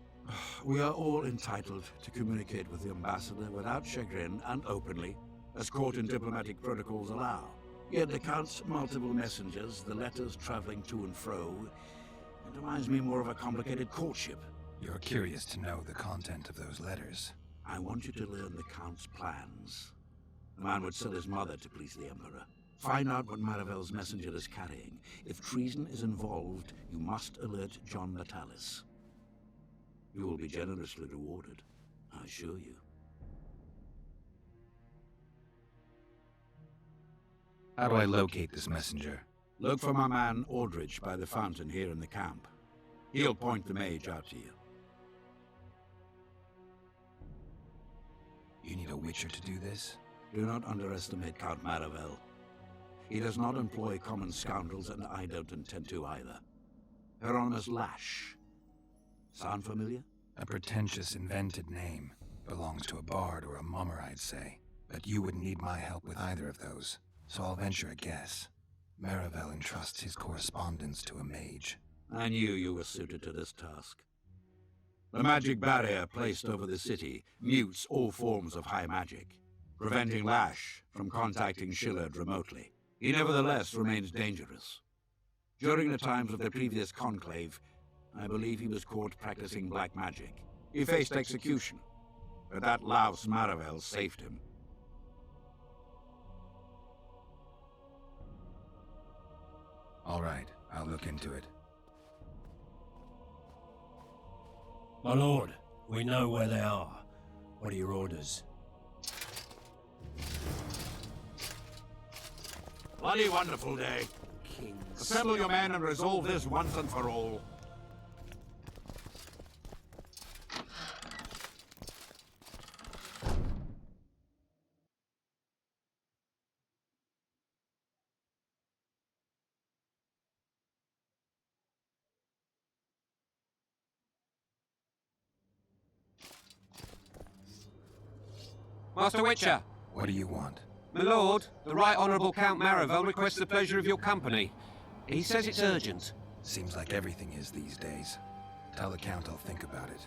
Speaker 1: We are all entitled to communicate with the ambassador without chagrin and openly, as court and diplomatic protocols allow. Yet the Count's multiple messengers, the letters traveling to and fro, it reminds me more of a complicated courtship.
Speaker 2: You're curious to know the content of those letters.
Speaker 1: I want you to learn the Count's plans. The man would sell his mother to please the Emperor. Find out what Maravel's messenger is carrying. If treason is involved, you must alert John Natalis. You will be generously rewarded, I assure you.
Speaker 2: How do I locate this messenger?
Speaker 1: Look for my man Aldrich by the fountain here in the camp. He'll point the mage out to you.
Speaker 2: You need a Witcher to do this?
Speaker 1: Do not underestimate Count Maravel. He does not employ common scoundrels, and I don't intend to either. Hieronymus Lash. Sound familiar?
Speaker 2: A pretentious, invented name. Belongs to a bard or a mummer, I'd say. But you wouldn't need my help with either of those, so I'll venture a guess. Maravel entrusts his correspondence to a mage.
Speaker 1: I knew you were suited to this task. The magic barrier placed over the city mutes all forms of high magic, preventing Lash from contacting Shillard remotely. He nevertheless remains dangerous. During the times of the previous conclave, I believe he was caught practicing black magic. He faced execution, but that louse Maravel saved him.
Speaker 2: All right, I'll look into it.
Speaker 7: My lord, we know where they are. What are your orders?
Speaker 1: Bloody wonderful day. Assemble your men and resolve this once and for all.
Speaker 3: Master Witcher!
Speaker 2: What do you want?
Speaker 3: My lord, the Right Honourable Count Maravel requests the pleasure of your company. He says it's urgent.
Speaker 2: Seems like everything is these days. Tell the Count I'll think about it.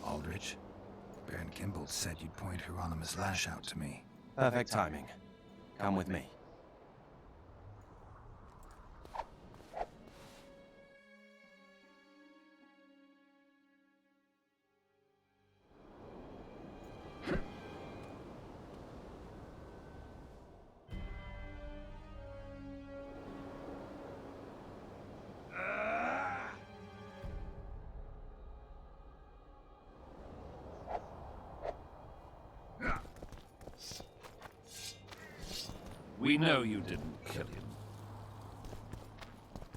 Speaker 2: Aldrich, Baron Kimball said you'd point Hieronymus Lash out to me.
Speaker 10: Perfect timing. Come with me.
Speaker 7: We know you didn't kill him.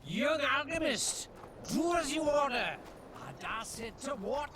Speaker 7: Young alchemist, do as you order. I dash it to water.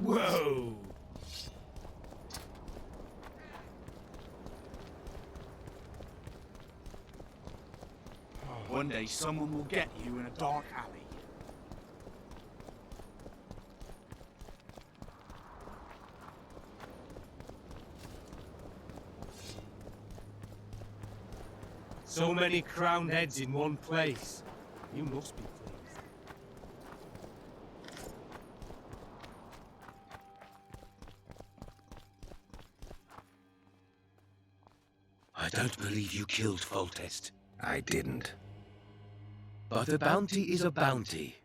Speaker 7: Whoa!
Speaker 14: One day someone will get you in a dark alley.
Speaker 7: So many crowned heads in one place. You must be pleased.
Speaker 1: I don't believe you killed Foltest.
Speaker 2: I didn't.
Speaker 15: But a bounty is a bounty.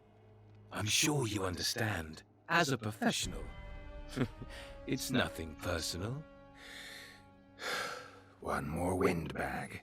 Speaker 15: I'm sure you understand. As a professional. It's nothing personal.
Speaker 2: One more windbag.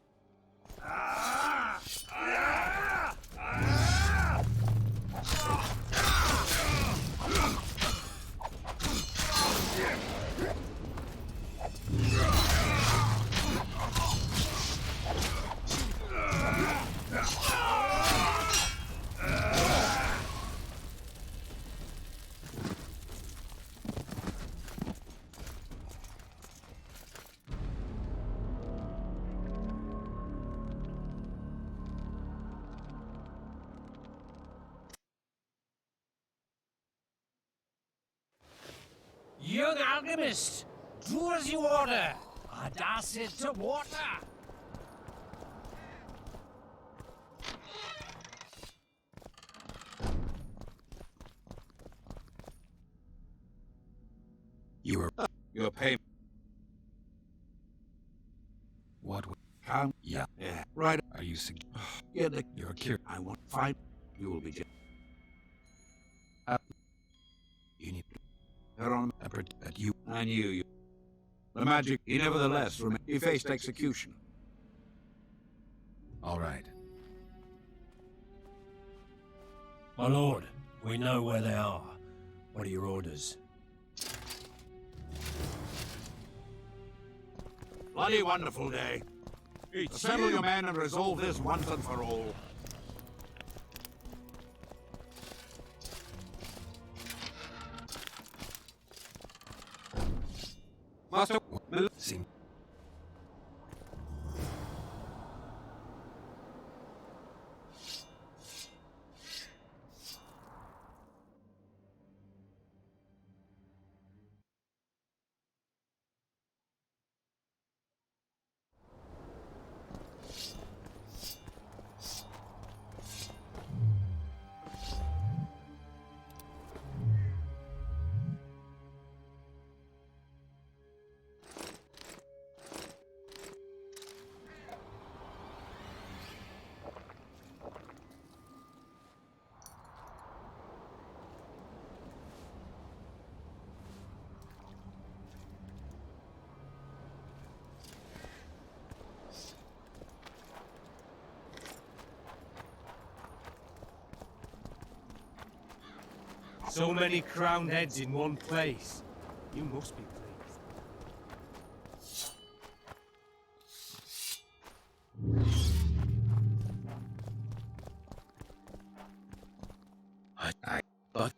Speaker 7: Young alchemist, do as you order. I dash it to water.
Speaker 1: Your payment.
Speaker 2: What?
Speaker 1: Count?
Speaker 2: Yeah.
Speaker 1: Yeah. Right.
Speaker 2: Are you
Speaker 1: Get the.
Speaker 2: You're curious.
Speaker 1: I want find. You will be.
Speaker 2: You need
Speaker 1: Hieronymus.
Speaker 2: that you.
Speaker 1: I knew you. The magic. He nevertheless. He faced execution.
Speaker 2: All right.
Speaker 7: My lord, we know where they are. What are your orders?
Speaker 1: Bloody wonderful day. Assemble your men and resolve this once and for all.
Speaker 3: Master...
Speaker 2: See.
Speaker 7: So many crowned heads in one place. You must be pleased.
Speaker 15: But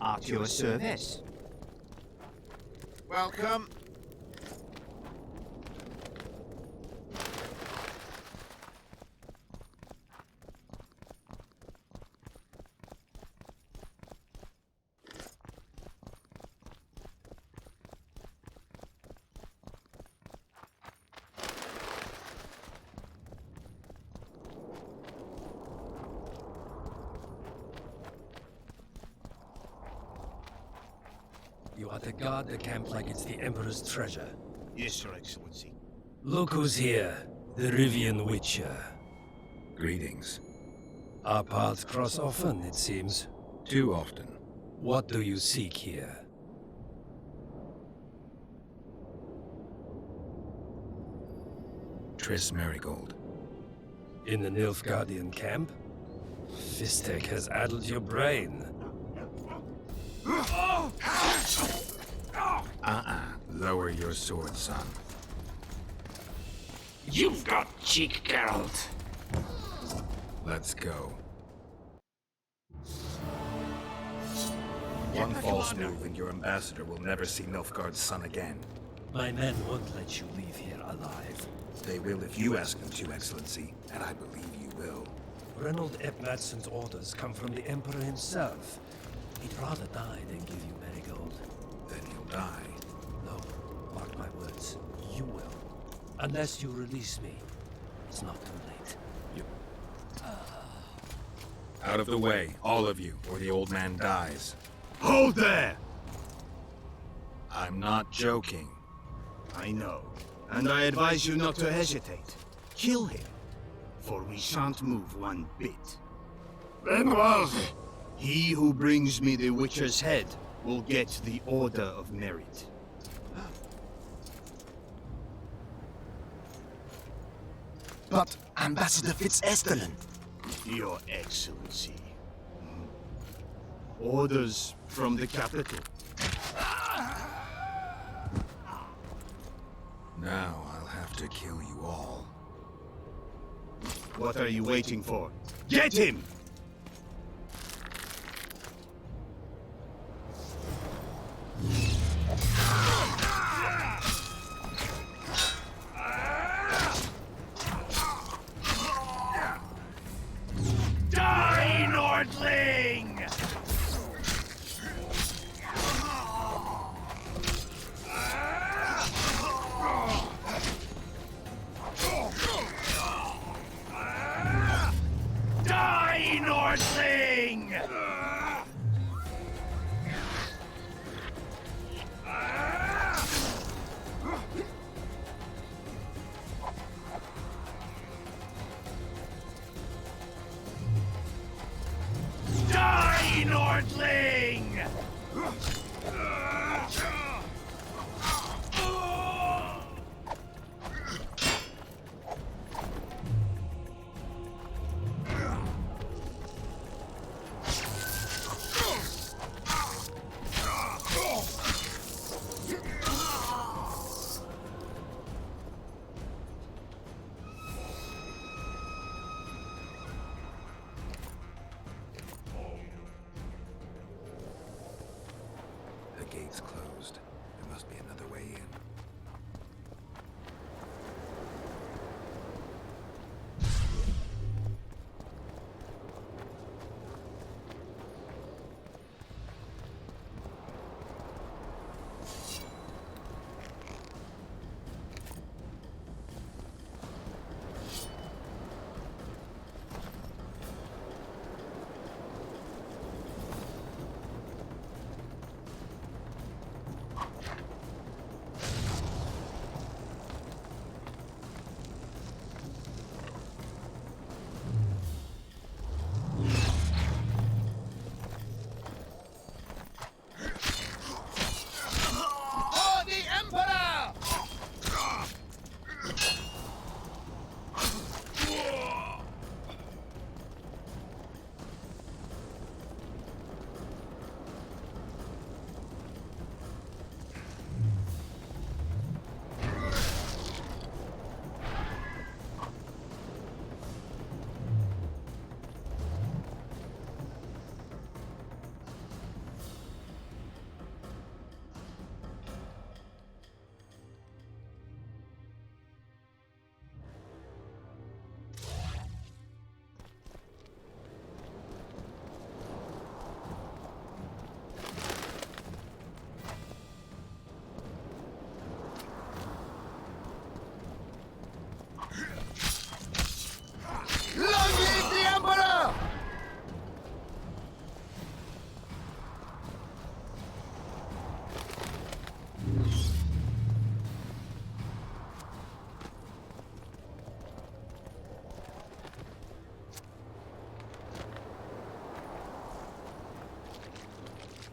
Speaker 16: At your service.
Speaker 14: Welcome.
Speaker 17: You are to guard the camp like it's the Emperor's treasure.
Speaker 14: Yes, Your Excellency.
Speaker 17: Look who's here, the Rivian Witcher.
Speaker 2: Greetings.
Speaker 17: Our paths cross often, it seems.
Speaker 2: Too often.
Speaker 17: What do you seek here?
Speaker 2: Triss Merigold.
Speaker 17: In the Nilfgaardian camp? Fistek has addled your brain.
Speaker 2: Lower your sword, son.
Speaker 15: you've got cheek, Geralt.
Speaker 2: Let's go. One false move and your ambassador will never see Nilfgaard's son again.
Speaker 17: My men won't let you leave here alive.
Speaker 2: They will if you ask them to, Excellency, and I believe you will.
Speaker 17: Reynold Ep Madsen's orders come from the Emperor himself. He'd rather die than give you Marigold.
Speaker 2: Then he'll die.
Speaker 17: No, mark my words. You will. Unless you release me. It's not too late.
Speaker 2: Out of the way, all of you, or the old man dies.
Speaker 14: Hold there!
Speaker 2: I'm not joking.
Speaker 14: I know, and I advise you not to hesitate. Kill him, for we shan't move one bit.
Speaker 15: Benoit!
Speaker 14: He who brings me the Witcher's head will get the Order of Merit.
Speaker 16: But Ambassador Fitz-Estellen...
Speaker 14: Your Excellency. Orders from the capital.
Speaker 2: Now I'll have to kill you all.
Speaker 14: What are you waiting for? Get him!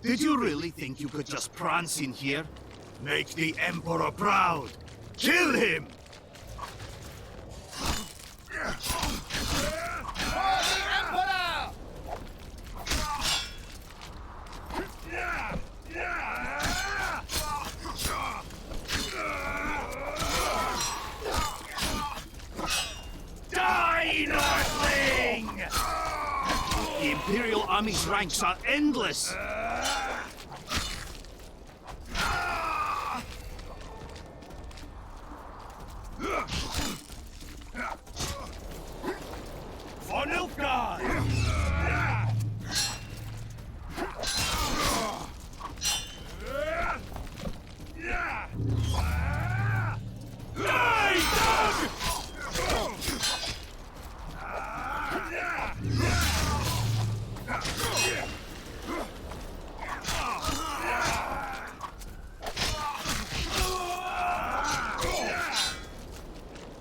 Speaker 14: Did you really think you could just prance in here? Make the Emperor proud! Kill him! Die, Northling! The Imperial Army's ranks are endless! For Nilfgaard!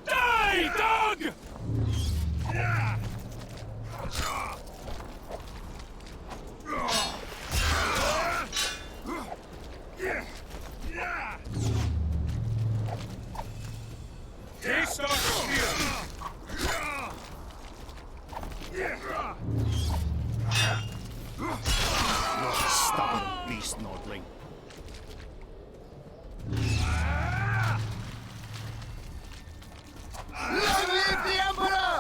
Speaker 14: Die, Doug! Die, Doug! Taste our spear! You're a stubborn beast, Nordling.
Speaker 16: Long live the Emperor!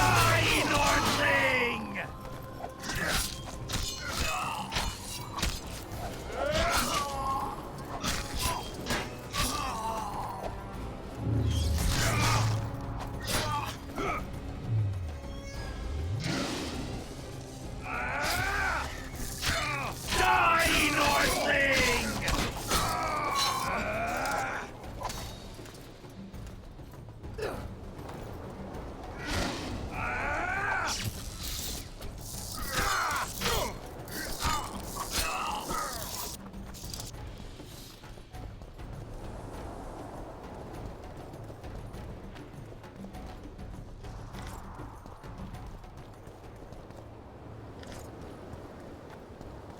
Speaker 14: Die, Nordling! Die, Nordling!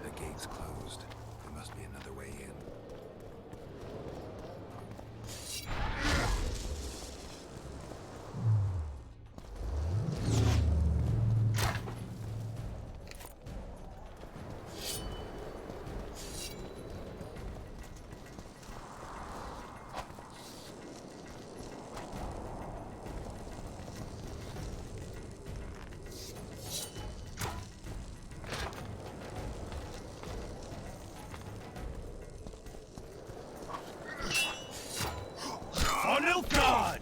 Speaker 2: The gate's closed. There must be another way in.
Speaker 14: For Nilfgaard!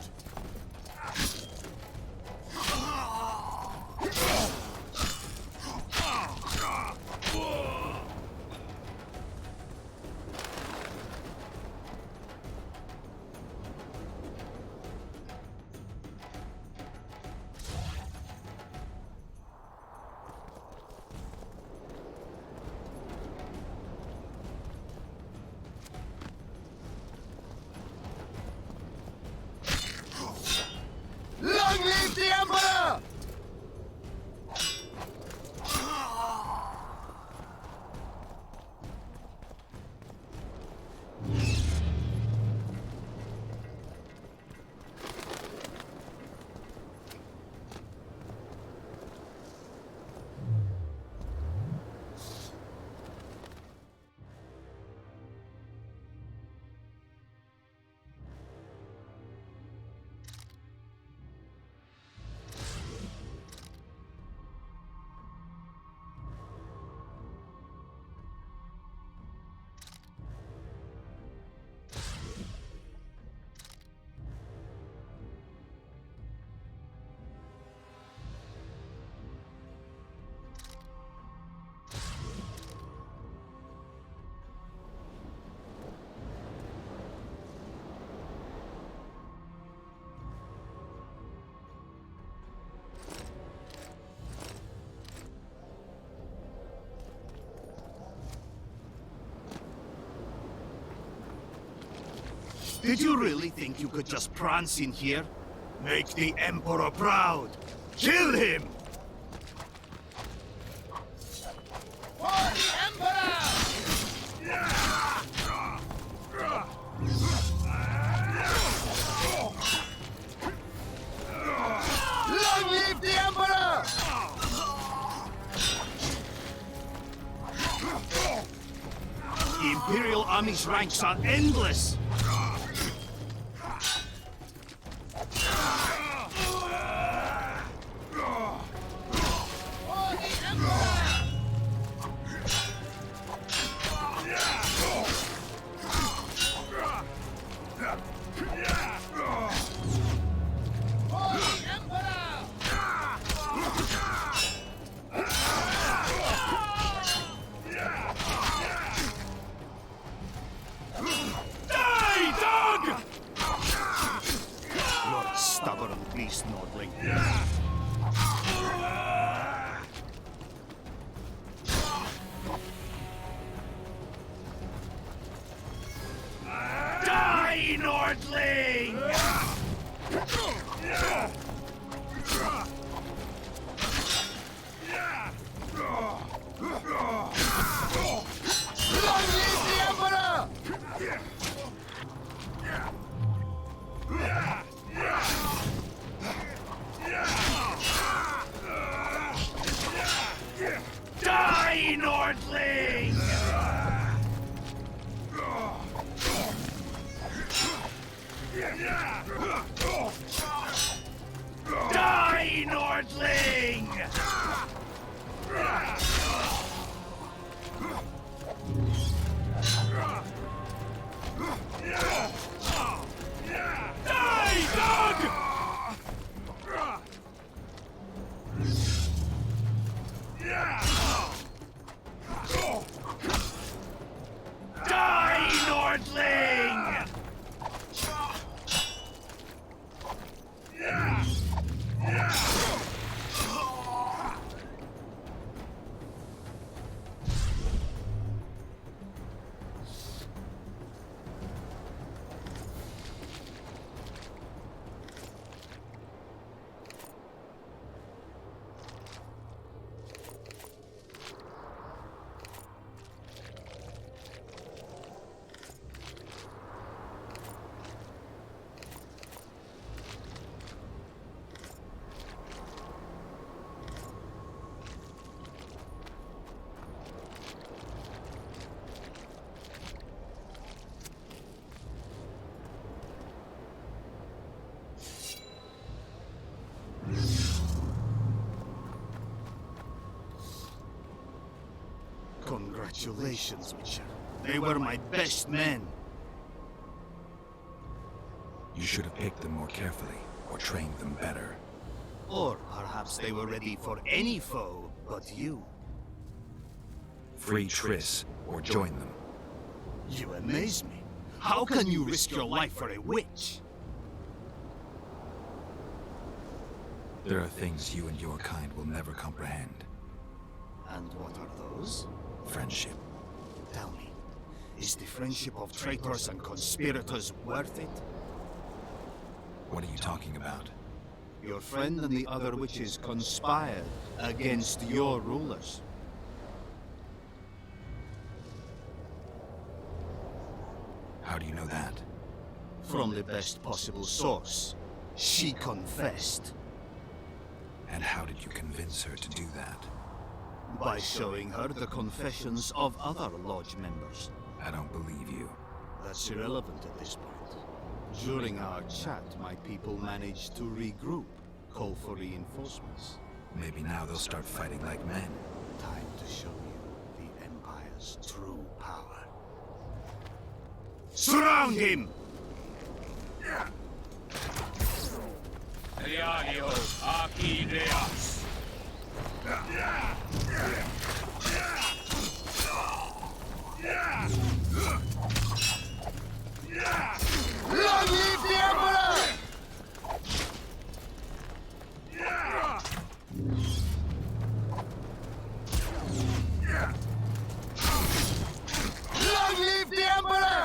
Speaker 16: Long live the Emperor!
Speaker 14: Did you really think you could just prance in here? Make the Emperor proud! Kill him!
Speaker 16: For the Emperor! Long live the Emperor!
Speaker 14: The Imperial Army's ranks are endless! Stubborn beast, Nordling. Die, Nordling!
Speaker 16: Long live the Emperor!
Speaker 14: Die, Nordling! Die, Nordling! Die, dog! Die, Nordling! Congratulations, Witcher. They were my best men.
Speaker 2: You should have picked them more carefully, or trained them better.
Speaker 14: Or perhaps they were ready for any foe but you.
Speaker 2: Free Triss, or join them.
Speaker 14: You amaze me. How can you risk your life for a witch?
Speaker 2: There are things you and your kind will never comprehend.
Speaker 14: And what are those?
Speaker 2: Friendship.
Speaker 14: Tell me, is the friendship of traitors and conspirators worth it?
Speaker 2: What are you talking about?
Speaker 14: Your friend and the other witches conspired against your rulers.
Speaker 2: How do you know that?
Speaker 14: From the best possible source. She confessed.
Speaker 2: And how did you convince her to do that?
Speaker 14: By showing her the confessions of other lodge members.
Speaker 2: I don't believe you.
Speaker 14: That's irrelevant at this point. During our chat, my people managed to regroup, call for reinforcements.
Speaker 2: Maybe now they'll start fighting like men.
Speaker 14: Time to show you the Empire's true power. Surround him!
Speaker 7: Eliadio Archideas.
Speaker 16: Long live the Emperor! Long live the Emperor!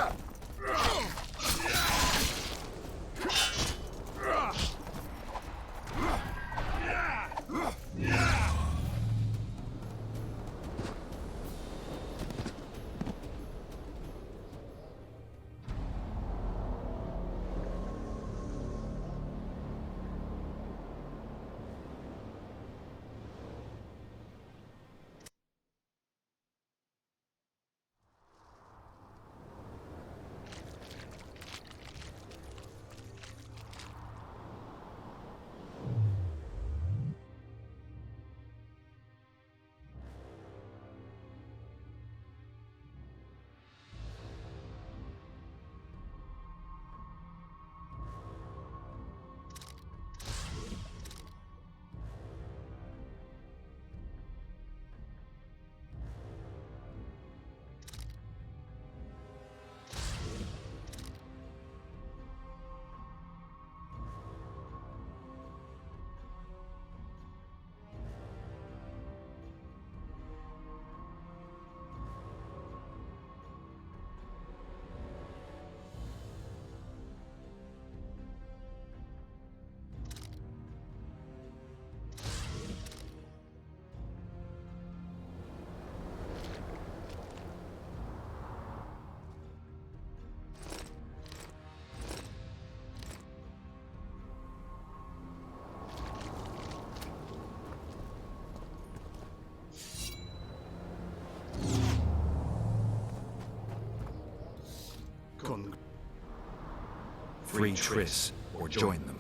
Speaker 2: Free Triss, or join them.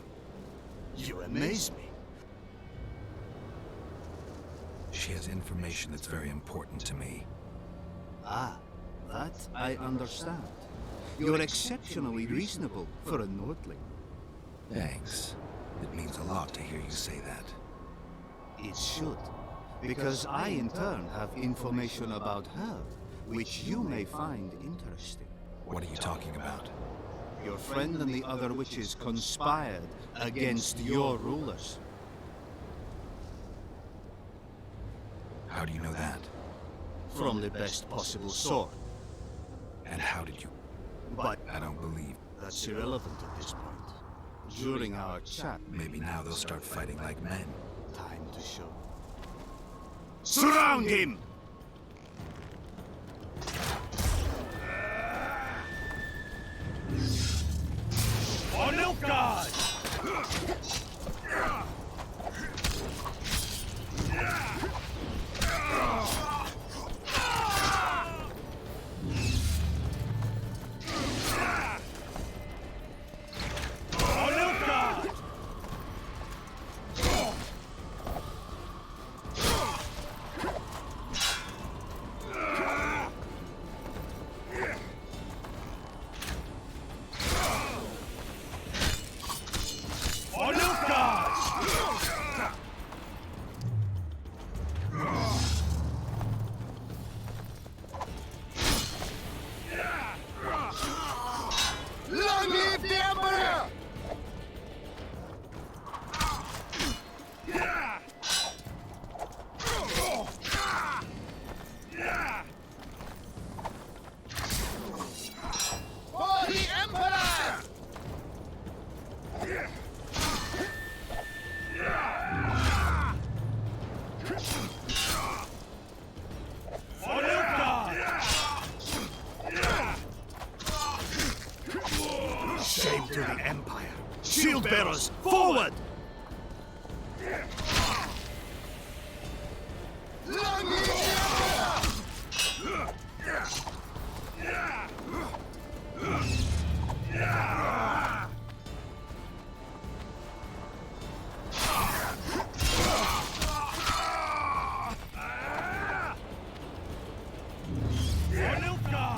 Speaker 14: You amaze me.
Speaker 2: She has information that's very important to me.
Speaker 14: Ah, that I understand. You're exceptionally reasonable for a Nordling.
Speaker 2: Thanks. It means a lot to hear you say that.
Speaker 14: It should, because I in turn have information about her, which you may find interesting.
Speaker 2: What are you talking about?
Speaker 14: Your friend and the other witches conspired against your rulers.
Speaker 2: How do you know that?
Speaker 14: From the best possible source.
Speaker 2: And how did you...
Speaker 14: But
Speaker 2: I don't believe...
Speaker 14: That's irrelevant at this point. During our chat...
Speaker 2: Maybe now they'll start fighting like men.
Speaker 14: Time to show. Surround him!
Speaker 7: On Nilfgaard!
Speaker 16: Long live the Emperor! For the Emperor!
Speaker 7: For Nilfgaard!
Speaker 14: Shame to the Empire! Shield bearers, forward!
Speaker 16: Long live the Emperor!
Speaker 7: For Nilfgaard!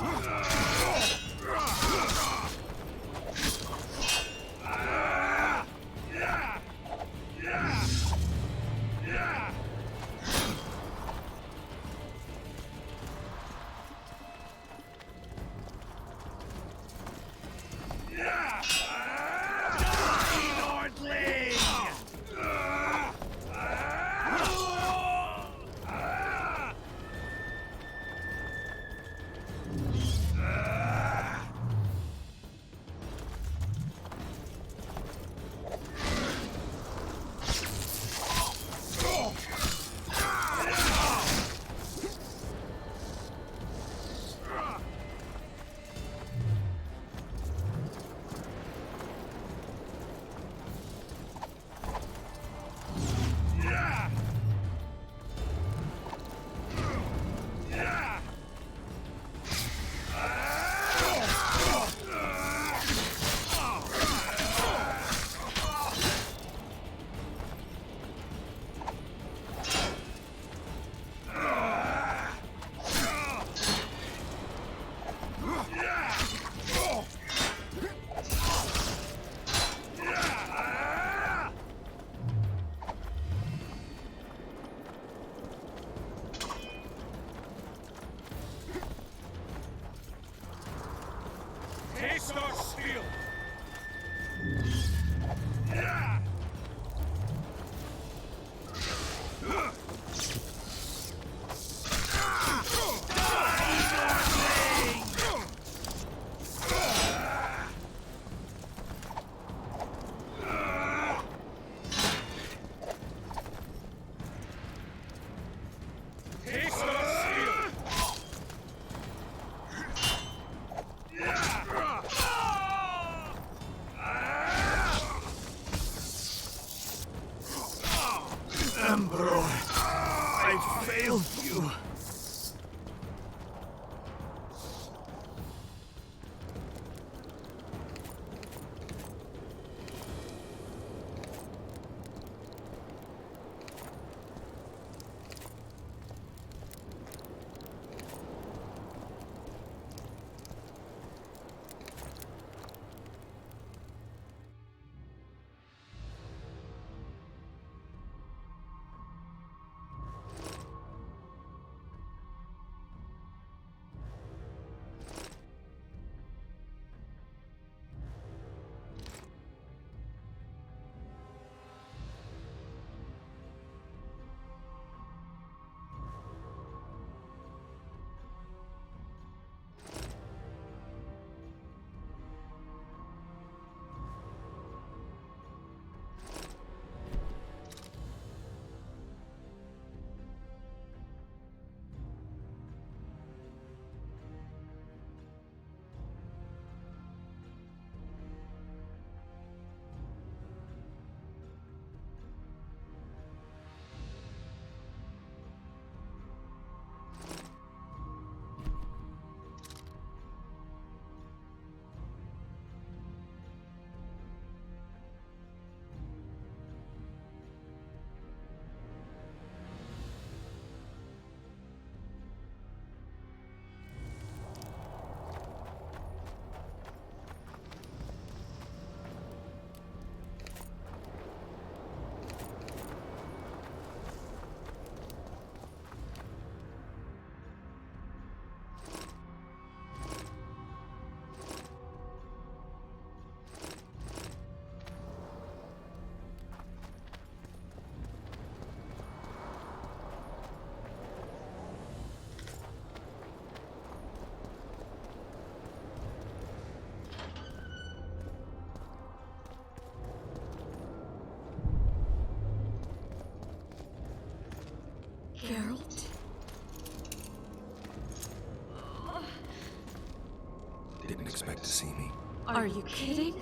Speaker 2: expect to see me?
Speaker 4: Are you kidding?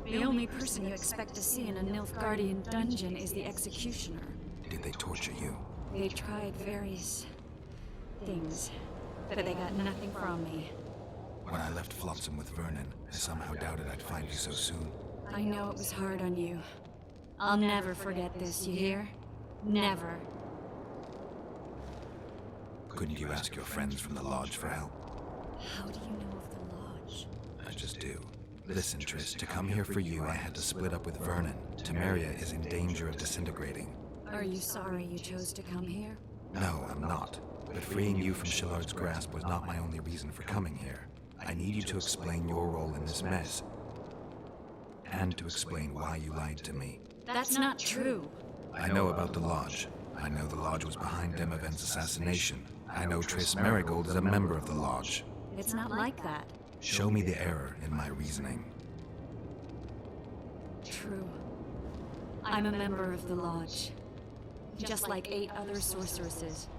Speaker 4: The only person you expect to see in a Nilfgaardian dungeon is the executioner.
Speaker 2: Did they torture you?
Speaker 4: They tried various things, but they got nothing from me.
Speaker 2: When I left Flotsam with Vernon, I somehow doubted I'd find you so soon.
Speaker 4: I know it was hard on you. I'll never forget this, you hear? Never.
Speaker 2: Couldn't you ask your friends from the Lodge for help?
Speaker 4: How do you know of the Lodge?
Speaker 2: I just do. Listen, Triss, to come here for you, I had to split up with Vernon. Temeria is in danger of disintegrating.
Speaker 4: Are you sorry you chose to come here?
Speaker 2: No, I'm not. But freeing you from Shillard's grasp was not my only reason for coming here. I need you to explain your role in this mess. And to explain why you lied to me.
Speaker 4: That's not true.
Speaker 2: I know about the Lodge. I know the Lodge was behind Demavend's assassination. I know Triss Merigold is a member of the Lodge.
Speaker 4: It's not like that.
Speaker 2: Show me the error in my reasoning.
Speaker 4: True. I'm a member of the Lodge. Just like 8 other sorceresses.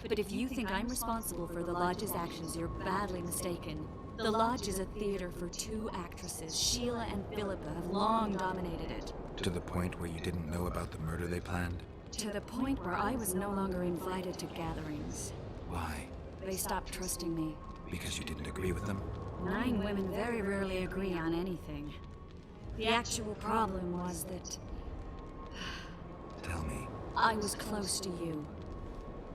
Speaker 4: But if you think I'm responsible for the Lodge's actions, you're badly mistaken. The Lodge is a theater for 2 actresses. Sheila and Philippa have long dominated it.
Speaker 2: To the point where you didn't know about the murder they planned?
Speaker 4: To the point where I was no longer invited to gatherings.
Speaker 2: Why?
Speaker 4: They stopped trusting me.
Speaker 2: Because you didn't agree with them?
Speaker 4: 9 women very rarely agree on anything. The actual problem was that...
Speaker 2: Tell me.
Speaker 4: I was close to you.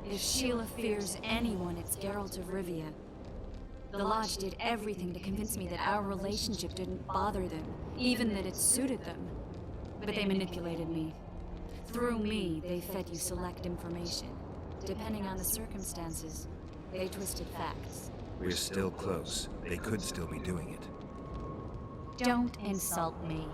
Speaker 4: If Sheila fears anyone, it's Geralt of Rivia. The Lodge did everything to convince me that our relationship didn't bother them, even that it suited them. But they manipulated me. Through me, they fed you select information. Depending on the circumstances, they twisted facts.
Speaker 2: We're still close. They could still be doing it.
Speaker 4: Don't insult me.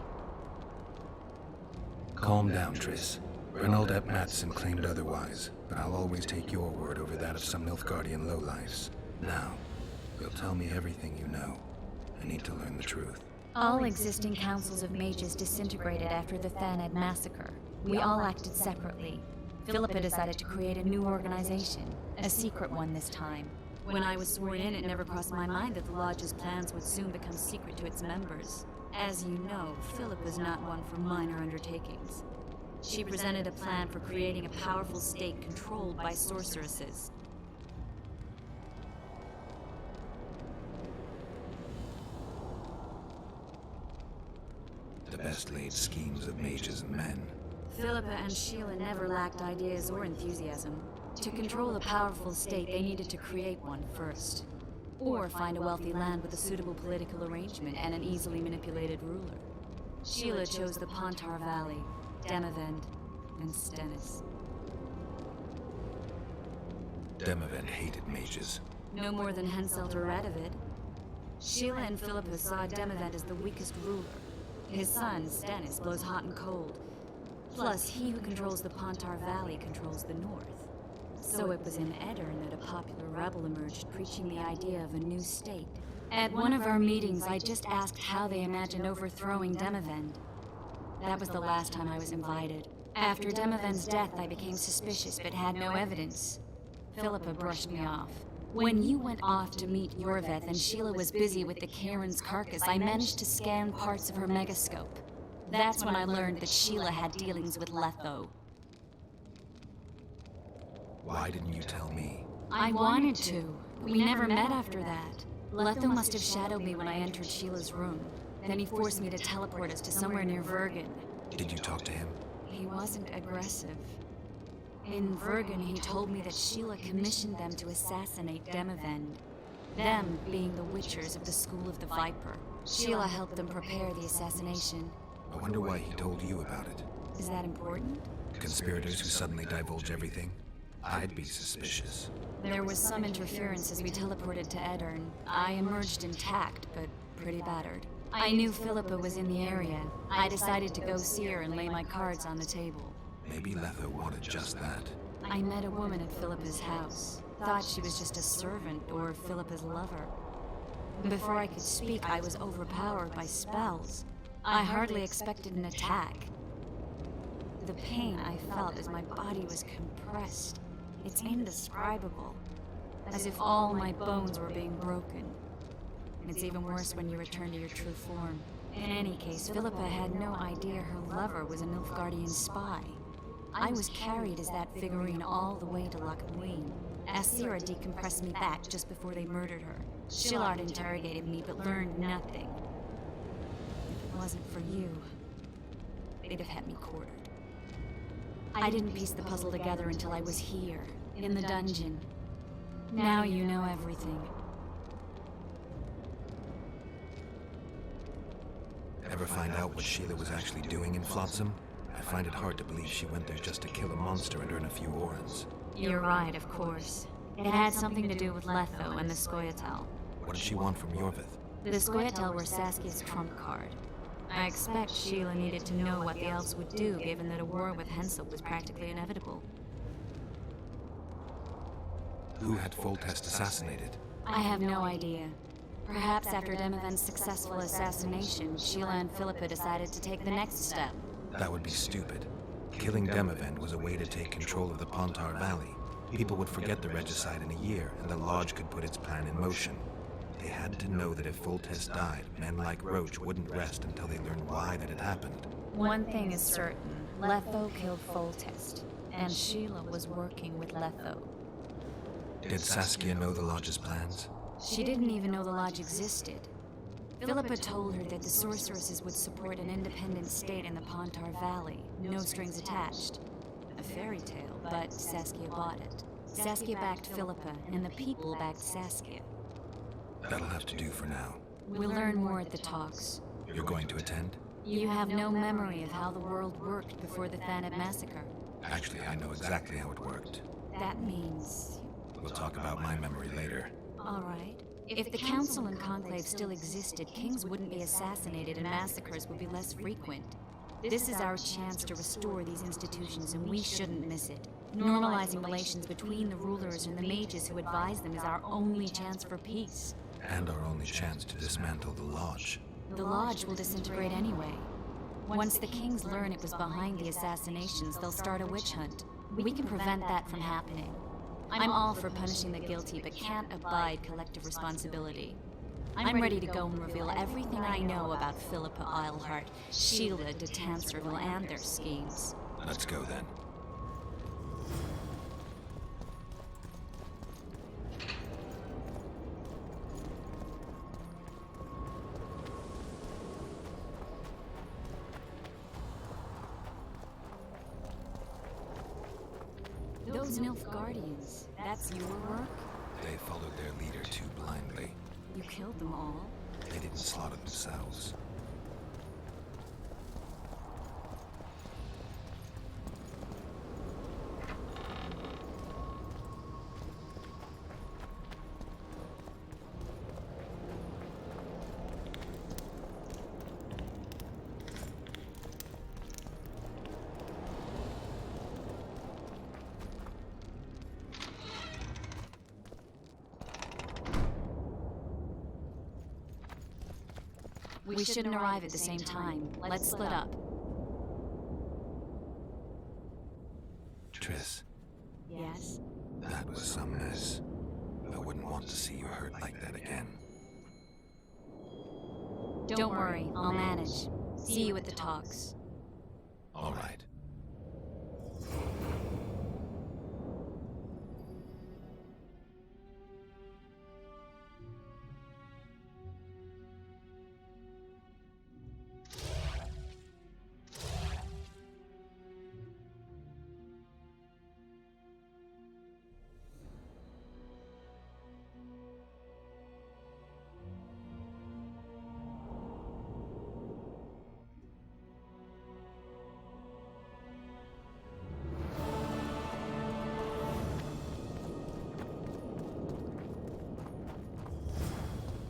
Speaker 2: Calm down, Triss. Reynold Ep Matson claimed otherwise, but I'll always take your word over that of some Nilfgaardian lowlifes. Now, you'll tell me everything you know. I need to learn the truth.
Speaker 4: All existing councils of mages disintegrated after the Thaned massacre. We all acted separately. Philippa decided to create a new organization, a secret one this time. When I was sworn in, it never crossed my mind that the Lodge's plans would soon become secret to its members. As you know, Philippa's not one for minor undertakings. She presented a plan for creating a powerful state controlled by sorceresses.
Speaker 2: The best laid schemes of mages and men.
Speaker 4: Philippa and Sheila never lacked ideas or enthusiasm. To control a powerful state, they needed to create one first. Or find a wealthy land with a suitable political arrangement and an easily manipulated ruler. Sheila chose the Pontar Valley, Demavend, and Stennis.
Speaker 2: Demavend hated mages.
Speaker 4: No more than Henselt or Radovid. Sheila and Philippa saw Demavend as the weakest ruler. His son, Stennis, blows hot and cold. Plus, he who controls the Pontar Valley controls the north. So it was in Edirn that a popular rebel emerged, preaching the idea of a new state. At one of our meetings, I just asked how they imagined overthrowing Demavend. That was the last time I was invited. After Demavend's death, I became suspicious, but had no evidence. Philippa brushed me off. When you went off to meet Yorveth and Sheila was busy with the Karen's carcass, I managed to scan parts of her megascope. That's when I learned that Sheila had dealings with Letho.
Speaker 2: Why didn't you tell me?
Speaker 4: I wanted to, but we never met after that. Letho must have shadowed me when I entered Sheila's room. Then he forced me to teleport us to somewhere near Vergen.
Speaker 2: Did you talk to him?
Speaker 4: He wasn't aggressive. In Vergen, he told me that Sheila commissioned them to assassinate Demavend. Them being the Witchers of the School of the Viper. Sheila helped them prepare the assassination.
Speaker 2: I wonder why he told you about it.
Speaker 4: Is that important?
Speaker 2: Conspirators who suddenly divulge everything? I'd be suspicious.
Speaker 4: There was some interference as we teleported to Edirn. I emerged intact, but pretty battered. I knew Philippa was in the area. I decided to go see her and lay my cards on the table.
Speaker 2: Maybe Letho wanted just that.
Speaker 4: I met a woman at Philippa's house. Thought she was just a servant or Philippa's lover. Before I could speak, I was overpowered by spells. I hardly expected an attack. The pain I felt as my body was compressed. It's indescribable. As if all my bones were being broken.
Speaker 18: and it's even worse when you return to your true form. In any case, Philippa had no idea her lover was a Nilfgaardian spy. I was carried as that figurine all the way to Loch Muin. Asira decompressed me back just before they murdered her. Shillard interrogated me but learned nothing. If it wasn't for you, they'd have had me quartered. I didn't piece the puzzle together until I was here, in the dungeon. Now you know everything.
Speaker 2: Ever find out what Sheila was actually doing in Flotsam? I find it hard to believe she went there just to kill a monster and earn a few orens.
Speaker 18: You're right, of course. It had something to do with Letho and the Scoia'tael.
Speaker 2: What did she want from Yorvith?
Speaker 18: The Scoia'tael were Saskia's trump card. I expect Sheila needed to know what the elves would do, given that a war with Henselt was practically inevitable.
Speaker 2: Who had Foltest assassinated?
Speaker 18: I have no idea. Perhaps after Demavend's successful assassination, Sheila and Philippa decided to take the next step.
Speaker 2: That would be stupid. Killing Demavend was a way to take control of the Pontar Valley. People would forget the regicide in a year, and the Lodge could put its plan in motion. They had to know that if Foltest died, men like Roach wouldn't rest until they learned why that had happened.
Speaker 18: One thing is certain. Letho killed Foltest, and Sheila was working with Letho.
Speaker 2: Did Saskia know the Lodge's plans?
Speaker 18: She didn't even know the Lodge existed. Philippa told her that the sorceresses would support an independent state in the Pontar Valley, no strings attached. A fairy tale, but Saskia bought it. Saskia backed Philippa, and the people backed Saskia.
Speaker 2: That'll have to do for now.
Speaker 18: We'll learn more at the talks.
Speaker 2: You're going to attend?
Speaker 18: You have no memory of how the world worked before the Thanab massacre.
Speaker 2: Actually, I know exactly how it worked.
Speaker 18: That means...
Speaker 2: We'll talk about my memory later.
Speaker 18: All right. If the Council and Conclave still existed, kings wouldn't be assassinated and massacres would be less frequent. This is our chance to restore these institutions, and we shouldn't miss it. Normalizing relations between the rulers and the mages who advise them is our only chance for peace.
Speaker 2: And our only chance to dismantle the Lodge.
Speaker 18: The Lodge will disintegrate anyway. Once the kings learn it was behind the assassinations, they'll start a witch hunt. We can prevent that from happening. I'm all for punishing the guilty, but can't abide collective responsibility. I'm ready to go and reveal everything I know about Philippa Eilhart, Sheila de Tanserville, and their schemes.
Speaker 2: Let's go then.
Speaker 18: Those Nilfgaardians, that's your work?
Speaker 2: They followed their leader too blindly.
Speaker 18: You killed them all?
Speaker 2: They didn't slaughter themselves.
Speaker 18: We shouldn't arrive at the same time. Let's split up.
Speaker 2: Triss.
Speaker 18: Yes?
Speaker 2: That was some mess. I wouldn't want to see you hurt like that again.
Speaker 18: Don't worry, I'll manage. See you at the talks.
Speaker 2: All right.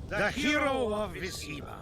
Speaker 7: The hero of Vizima.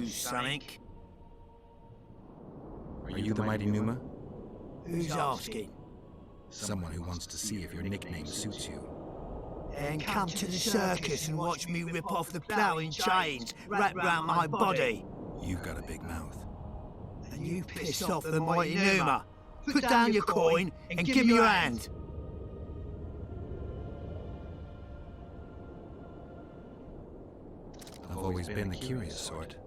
Speaker 5: lose something.
Speaker 2: Are you the mighty Numa?
Speaker 5: Who's asking?
Speaker 2: Someone who wants to see if your nickname suits you.
Speaker 5: Then come to the circus and watch me rip off the ploughing chains wrapped round my body.
Speaker 2: You've got a big mouth.
Speaker 5: And you piss off the mighty Numa. Put down your coin and give me your hand.
Speaker 2: I've always been the curious sort.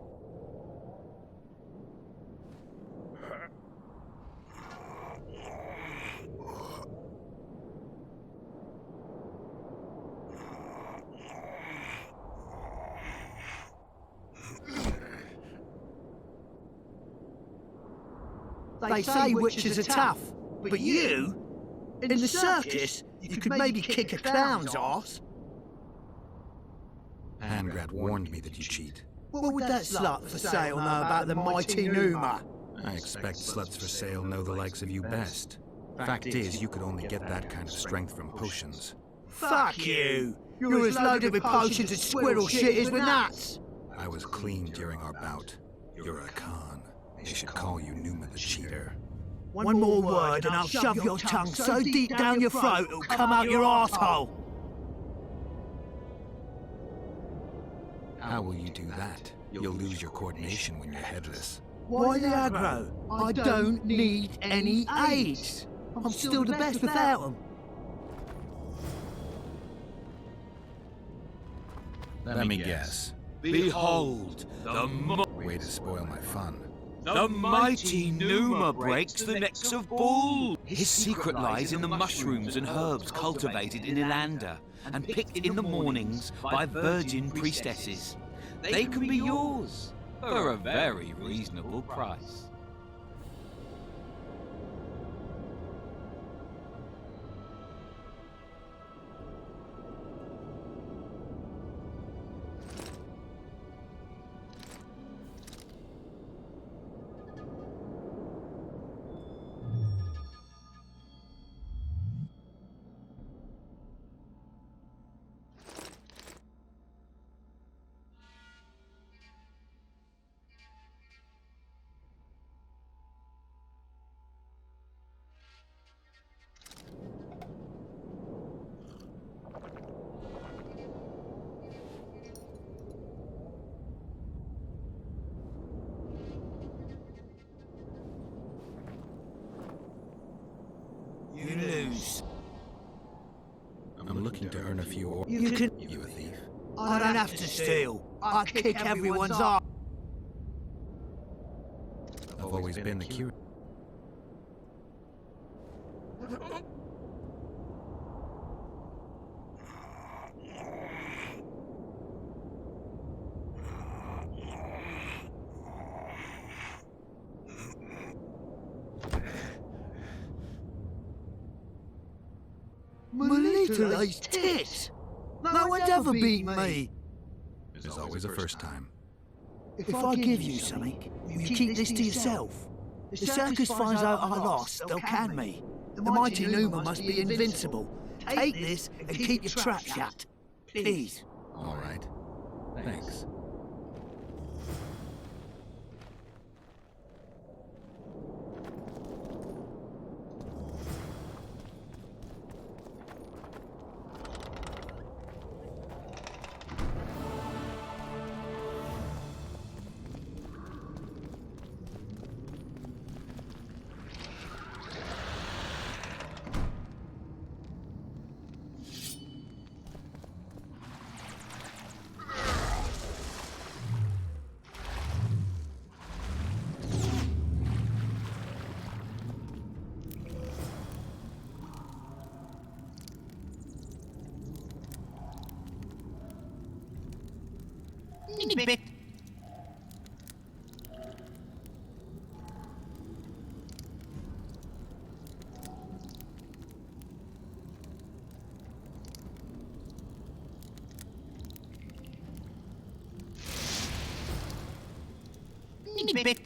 Speaker 5: They say witches are tough, but you, in the circus, you could maybe kick a clown's arse.
Speaker 2: Pangrat warned me that you cheat.
Speaker 5: What would that slut for sale know about the mighty Numa?
Speaker 2: I expect sluts for sale know the likes of you best. Fact is, you could only get that kind of strength from potions.
Speaker 5: Fuck you! You're as loaded with potions as squirrel shit is with nuts!
Speaker 2: I was clean during our bout. You're a con. They should call you Numa the Cheater.
Speaker 5: One more word and I'll shove your tongue so deep down your throat it'll come out your arsehole!
Speaker 2: How will you do that? You'll lose your coordination when you're headless.
Speaker 5: Why the aggro? I don't need any aids! I'm still the best without them.
Speaker 2: Let me guess.
Speaker 7: Behold,
Speaker 2: Way to spoil my fun.
Speaker 7: the mighty Numa breaks the necks of bulls.
Speaker 15: His secret lies in the mushrooms and herbs cultivated in Ilanda and picked in the mornings by virgin priestesses. They can be yours for a very reasonable price.
Speaker 5: You lose.
Speaker 2: I'm looking to earn a few or
Speaker 5: You can...
Speaker 2: You a thief?
Speaker 5: I don't have to steal. I kick everyone's ass.
Speaker 2: I've always been the curious.
Speaker 5: My little ace tits! No one's ever beaten me!
Speaker 2: There's always a first time.
Speaker 5: If I give you something, will you keep this to yourself? If the circus finds out I lost, they'll can me. The mighty Numa must be invincible. Take this and keep your trap shut. Please.
Speaker 2: All right. Thanks.
Speaker 7: Bit. Bit.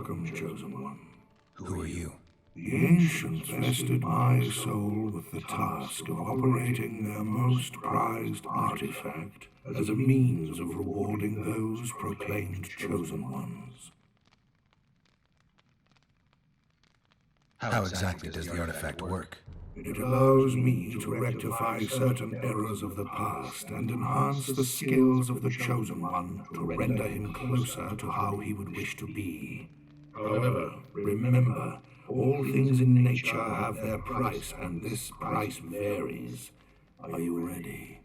Speaker 19: Welcome, Chosen One.
Speaker 2: Who are you?
Speaker 19: The ancients vested my soul with the task of operating their most prized artifact as a means of rewarding those proclaimed Chosen Ones.
Speaker 2: How exactly does the artifact work?
Speaker 19: It allows me to rectify certain errors of the past and enhance the skills of the Chosen One to render him closer to how he would wish to be. However, remember, all things in nature have their price, and this price varies. Are you ready?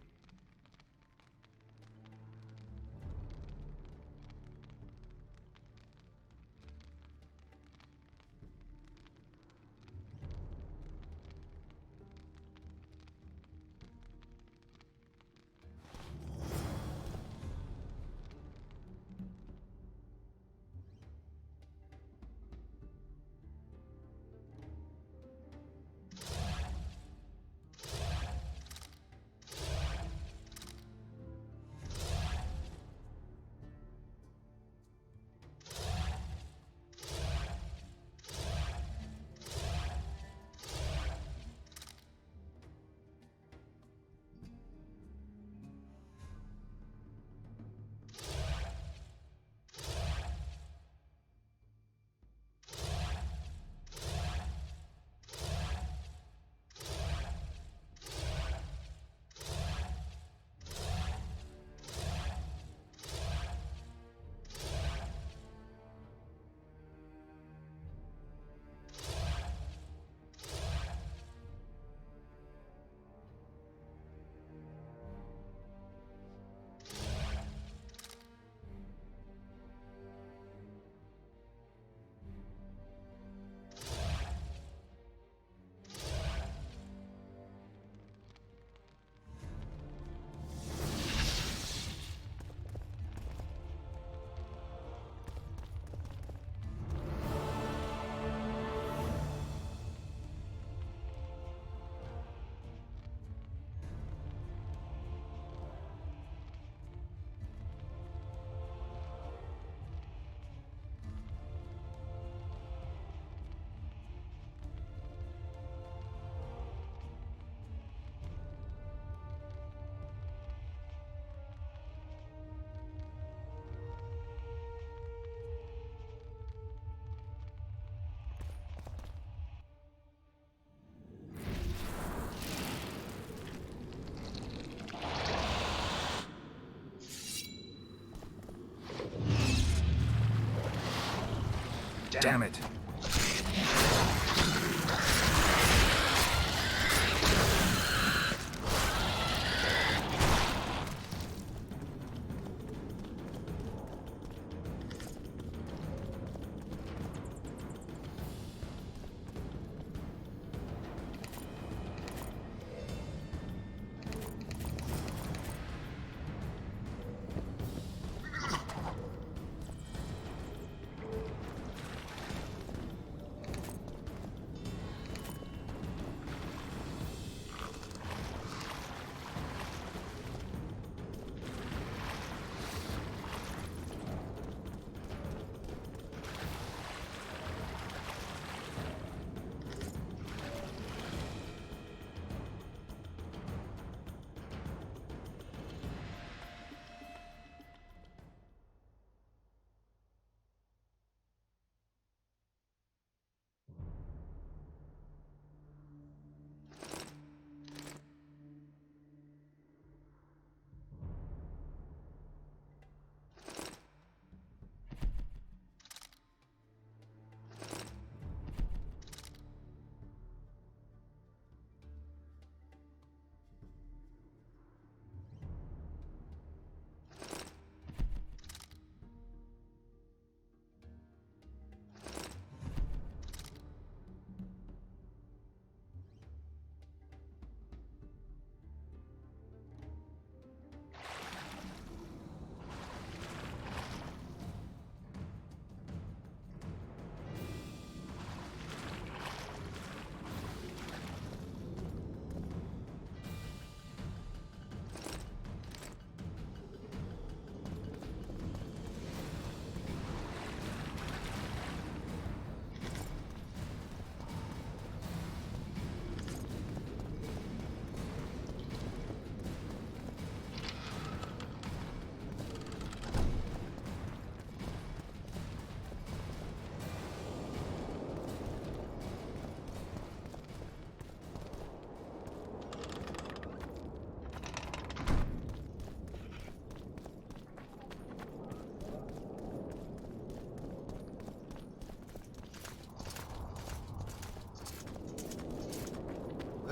Speaker 2: Damn it.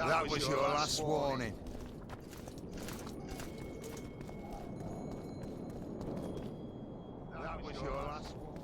Speaker 16: That was your last warning. That was your last warning.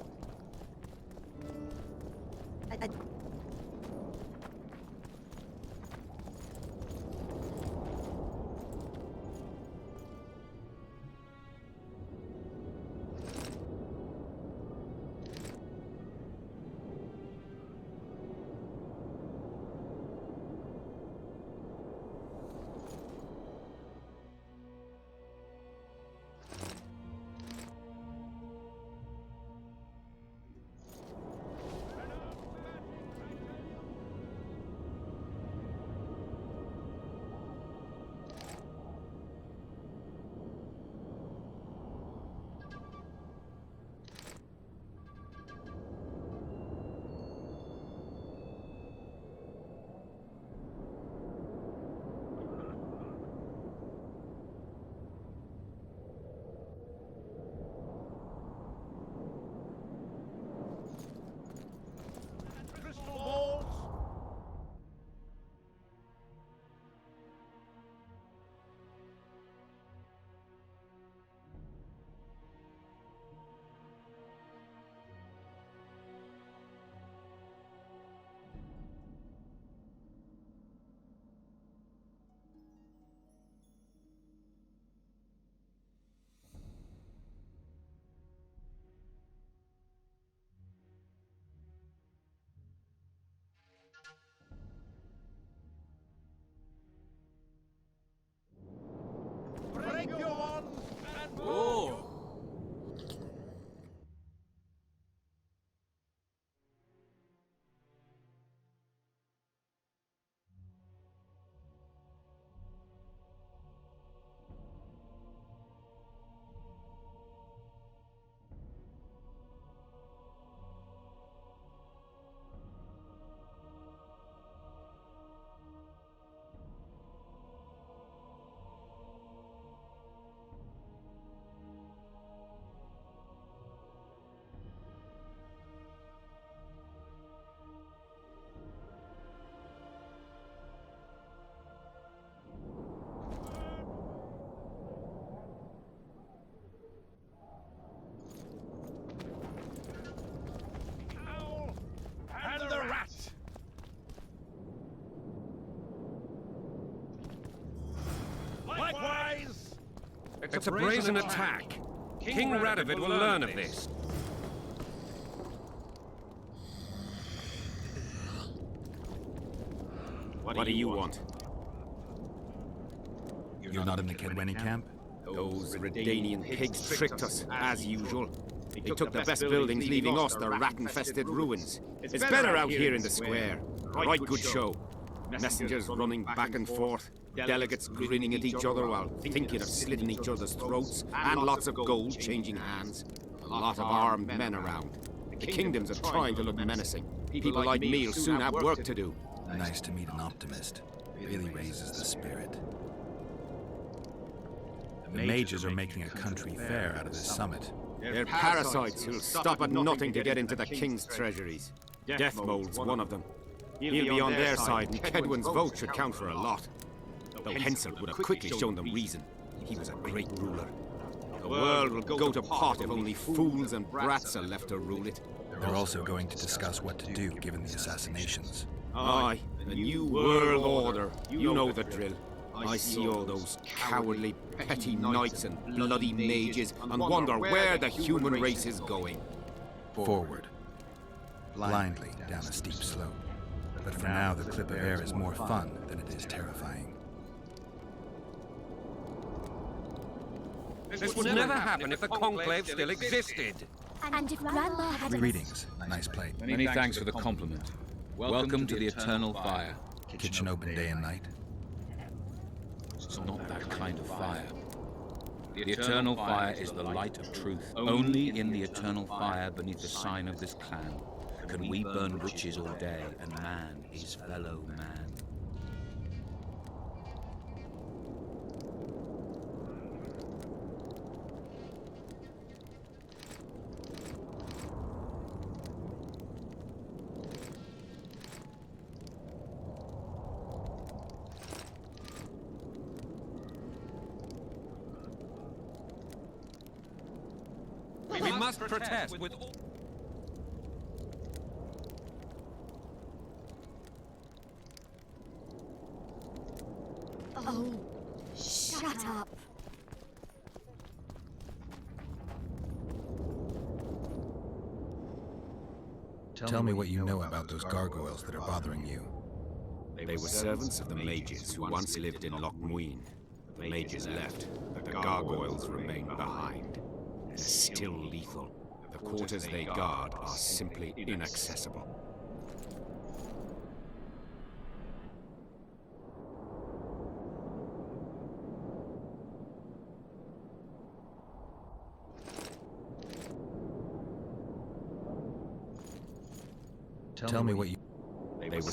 Speaker 7: Break your bonds and
Speaker 15: Whoa!
Speaker 7: and the rat. Likewise.
Speaker 3: It's a brazen attack. King Radovid will learn of this.
Speaker 20: What do you want?
Speaker 2: You're not in the Kedweni camp?
Speaker 20: Those Redanian pigs tricked us, as usual. They took the best buildings, leaving us the rat-infested ruins. It's better out here in the square. Right good show. Messengers running back and forth, delegates grinning at each other while thinking of slitting each other's throats, and lots of gold changing hands. A lot of armed men around. The kingdoms are trying to look menacing. People like me will soon have work to do.
Speaker 2: Nice to meet an optimist. Really raises the spirit. The mages are making a country fair out of this summit.
Speaker 20: They're parasites who'll stop at nothing to get into the king's treasuries. Death Mold's one of them. He'll be on their side, and Kedwen's vote should count for a lot. Though Hensel would have quickly shown them reason. He was a great ruler. The world will go to pot if only fools and brats are left to rule it.
Speaker 2: They're also going to discuss what to do given the assassinations.
Speaker 20: Aye, the new world order. You know the drill. I see all those cowardly, petty knights and bloody mages and wonder where the human race is going.
Speaker 2: Forward. Blindly down a steep slope. But for now, the clip of air is more fun than it is terrifying.
Speaker 3: This would never happen if the Conclave still existed.
Speaker 18: And if Grandma had...
Speaker 2: Greetings. Nice plate.
Speaker 15: Many thanks for the compliment. Welcome to the Eternal Fire.
Speaker 2: Kitchen open day and night.
Speaker 15: It's not that kind of fire. The Eternal Fire is the light of truth. Only in the Eternal Fire, beneath the sign of this clan, can we burn witches all day, and man is fellow man.
Speaker 3: must protest with all...
Speaker 18: Oh, shut up.
Speaker 2: Tell me what you know about those gargoyles that are bothering you.
Speaker 20: They were servants of the mages who once lived in Loch Muin. The mages left, but the gargoyles remain behind. They're still lethal. The quarters they guard are simply inaccessible.
Speaker 2: Tell me what you...
Speaker 20: They were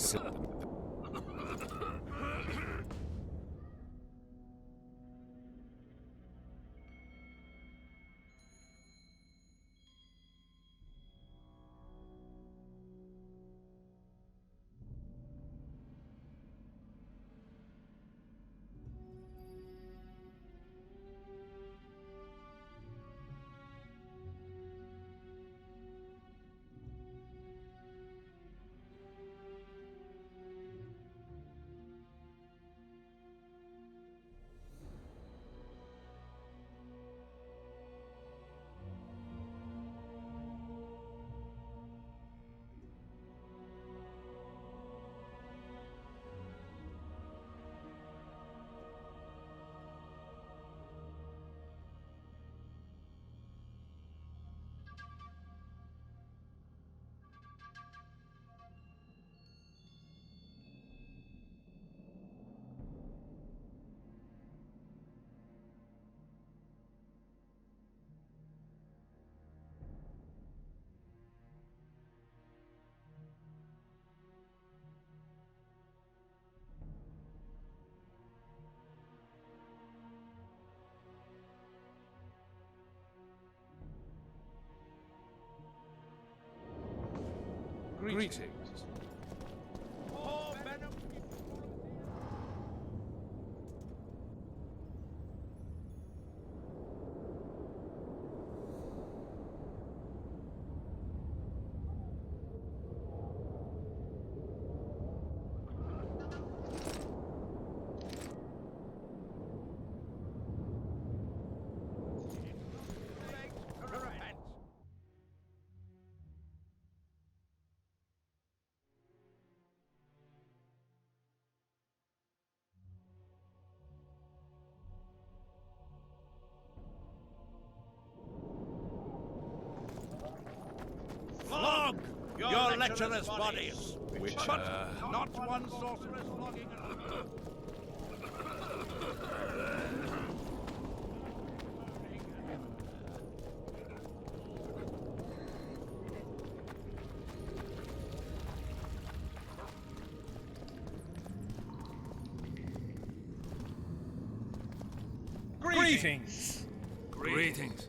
Speaker 3: Greetings.
Speaker 7: Flog your lecturers' bodies!
Speaker 3: Which,
Speaker 7: But not one sorceress flogging another.
Speaker 3: Greetings! Greetings.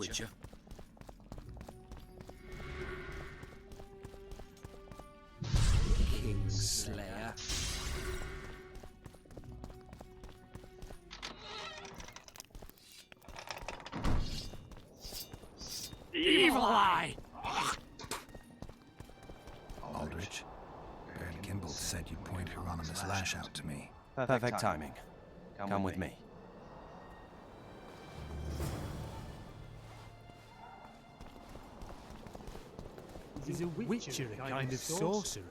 Speaker 15: Witcher. Kingslayer.
Speaker 3: Evil Eye!
Speaker 2: Aldrich, Baron Kimbold said you'd point Hieronymus Lash out to me.
Speaker 12: Perfect timing. Come with me.
Speaker 17: Is a witcher a kind of sorcerer?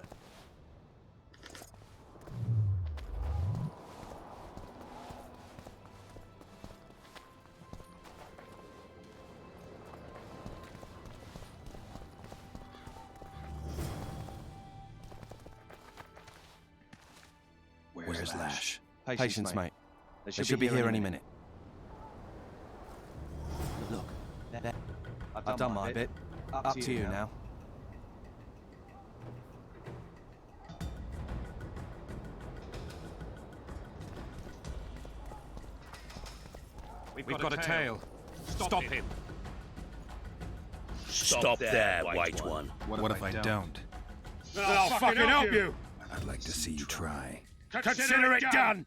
Speaker 2: Where's Lash?
Speaker 12: Patience, mate. They should be here any minute.
Speaker 15: Look, there.
Speaker 12: I've done my bit. Up to you now.
Speaker 3: We've got a tail. Stop him.
Speaker 1: Stop there, White One.
Speaker 2: What if I don't?
Speaker 3: Then I'll fucking help you!
Speaker 2: I'd like to see you try.
Speaker 3: Consider it done!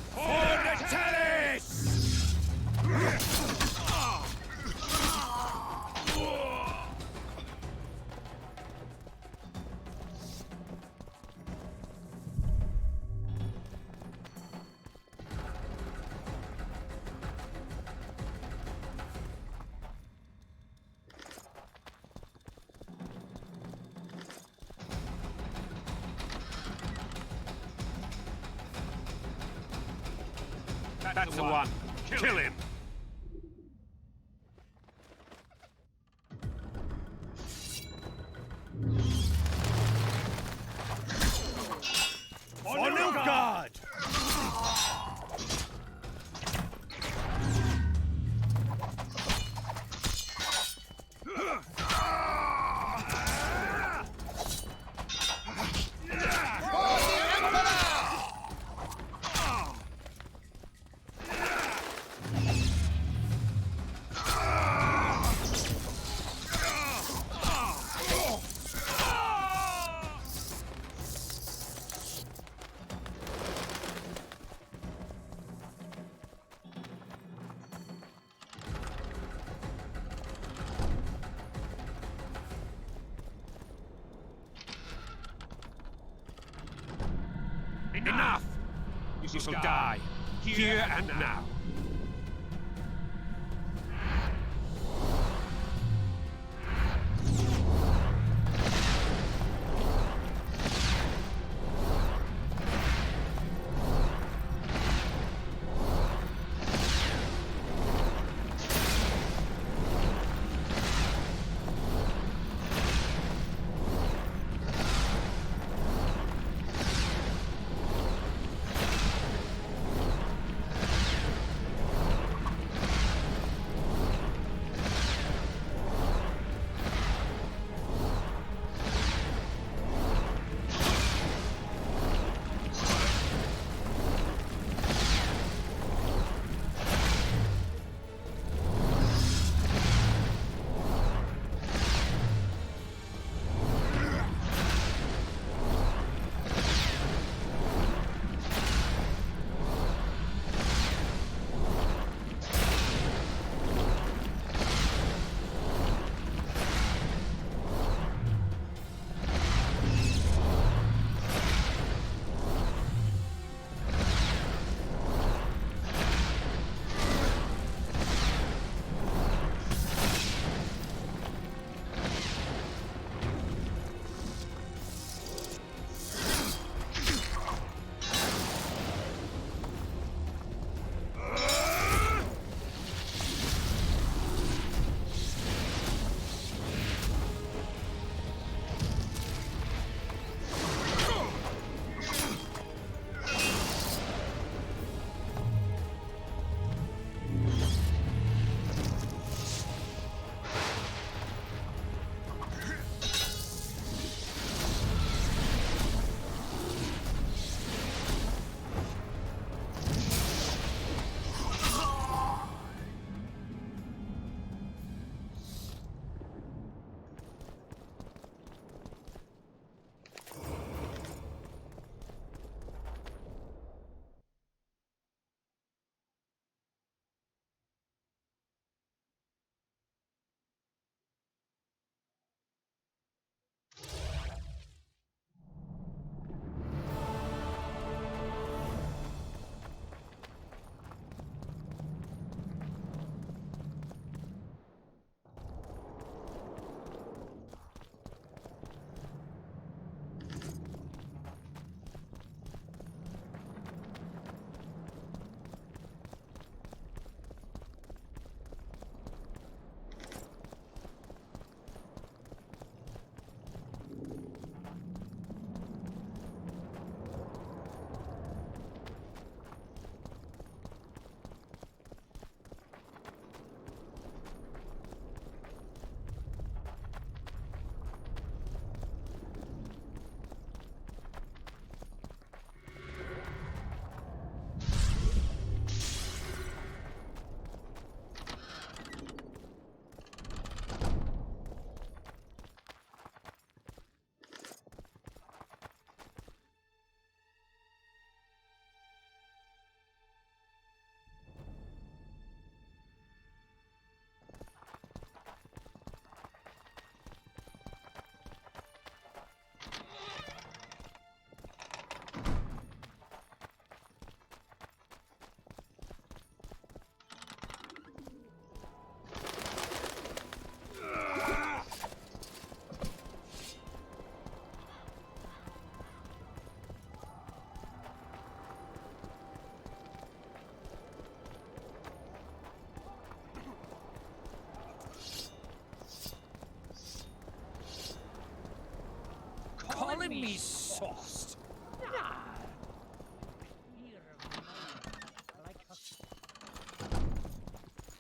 Speaker 3: For the Talis! That's the one. Kill him! For Nilfgaard! Enough! You shall die, here and now.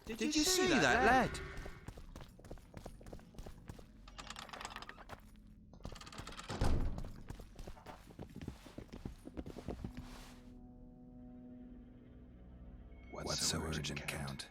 Speaker 15: Did you see that, lad?
Speaker 2: What's so urgent, Count?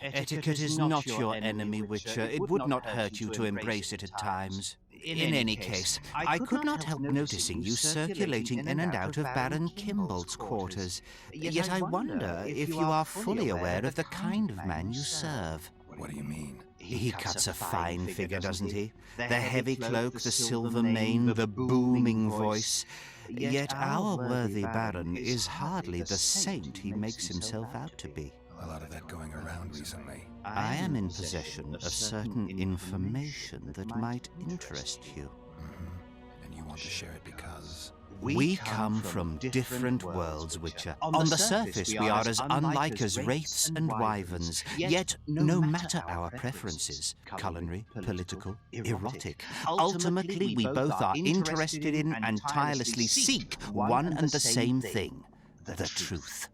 Speaker 21: Etiquette is not your enemy, Witcher. It would not hurt you to embrace it at times. In any case, I could not help noticing you circulating in and out of Baron Kimbolt's quarters. Yet I wonder if you are fully aware of the kind of man you serve.
Speaker 2: What do you mean?
Speaker 21: He cuts a fine figure, doesn't he? The heavy cloak, the silver mane, the booming voice. Yet our worthy Baron is hardly the saint he makes himself out to be.
Speaker 2: A lot of that going around recently.
Speaker 21: I am in possession of certain information that might interest you.
Speaker 2: And you want to share it because...
Speaker 21: We come from different worlds, Witcher. On the surface, we are as unlike as wraiths and wyverns. Yet, no matter our preferences, culinary, political, erotic, ultimately we both are interested in and tirelessly seek one and the same thing, the truth.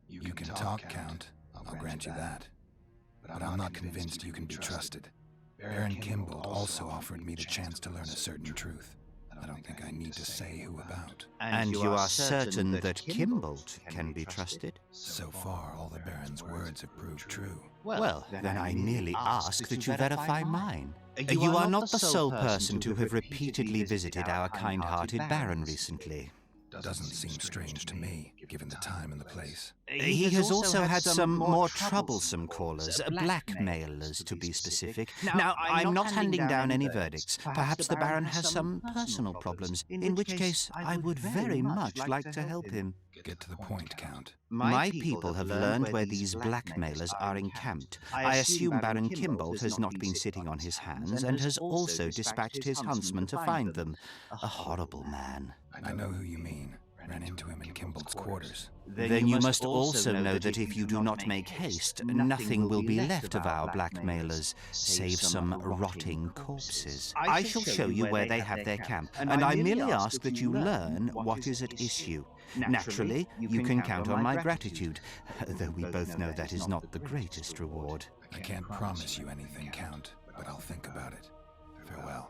Speaker 2: You can talk, Count. I'll grant you that. But I'm not convinced you can be trusted. Baron Kimbolt also offered me the chance to learn a certain truth. I don't think I need to say who about.
Speaker 21: And you are certain that Kimbolt can be trusted?
Speaker 2: So far, all the Baron's words have proved true.
Speaker 21: Well, then I merely ask that you verify mine. You are not the sole person to have repeatedly visited our kind-hearted Baron recently.
Speaker 2: Doesn't seem strange to me, given the time and the place.
Speaker 21: He has also had some more troublesome callers, blackmailers to be specific. Now, I'm not handing down any verdicts. Perhaps the Baron has some personal problems, in which case I would very much like to help him.
Speaker 2: Get to the point, Count.
Speaker 21: My people have learned where these blackmailers are encamped. I assume Baron Kimbolt has not been sitting on his hands and has also dispatched his huntsman to find them. A horrible man.
Speaker 2: I know who you mean. Ran into him in Kimbolt's quarters.
Speaker 21: Then you must also know that if you do not make haste, nothing will be left of our blackmailers, save some rotting corpses. I shall show you where they have their camp, and I merely ask that you learn what is at issue. Naturally, you can count on my gratitude, though we both know that is not the greatest reward.
Speaker 2: I can't promise you anything, Count, but I'll think about it. Farewell.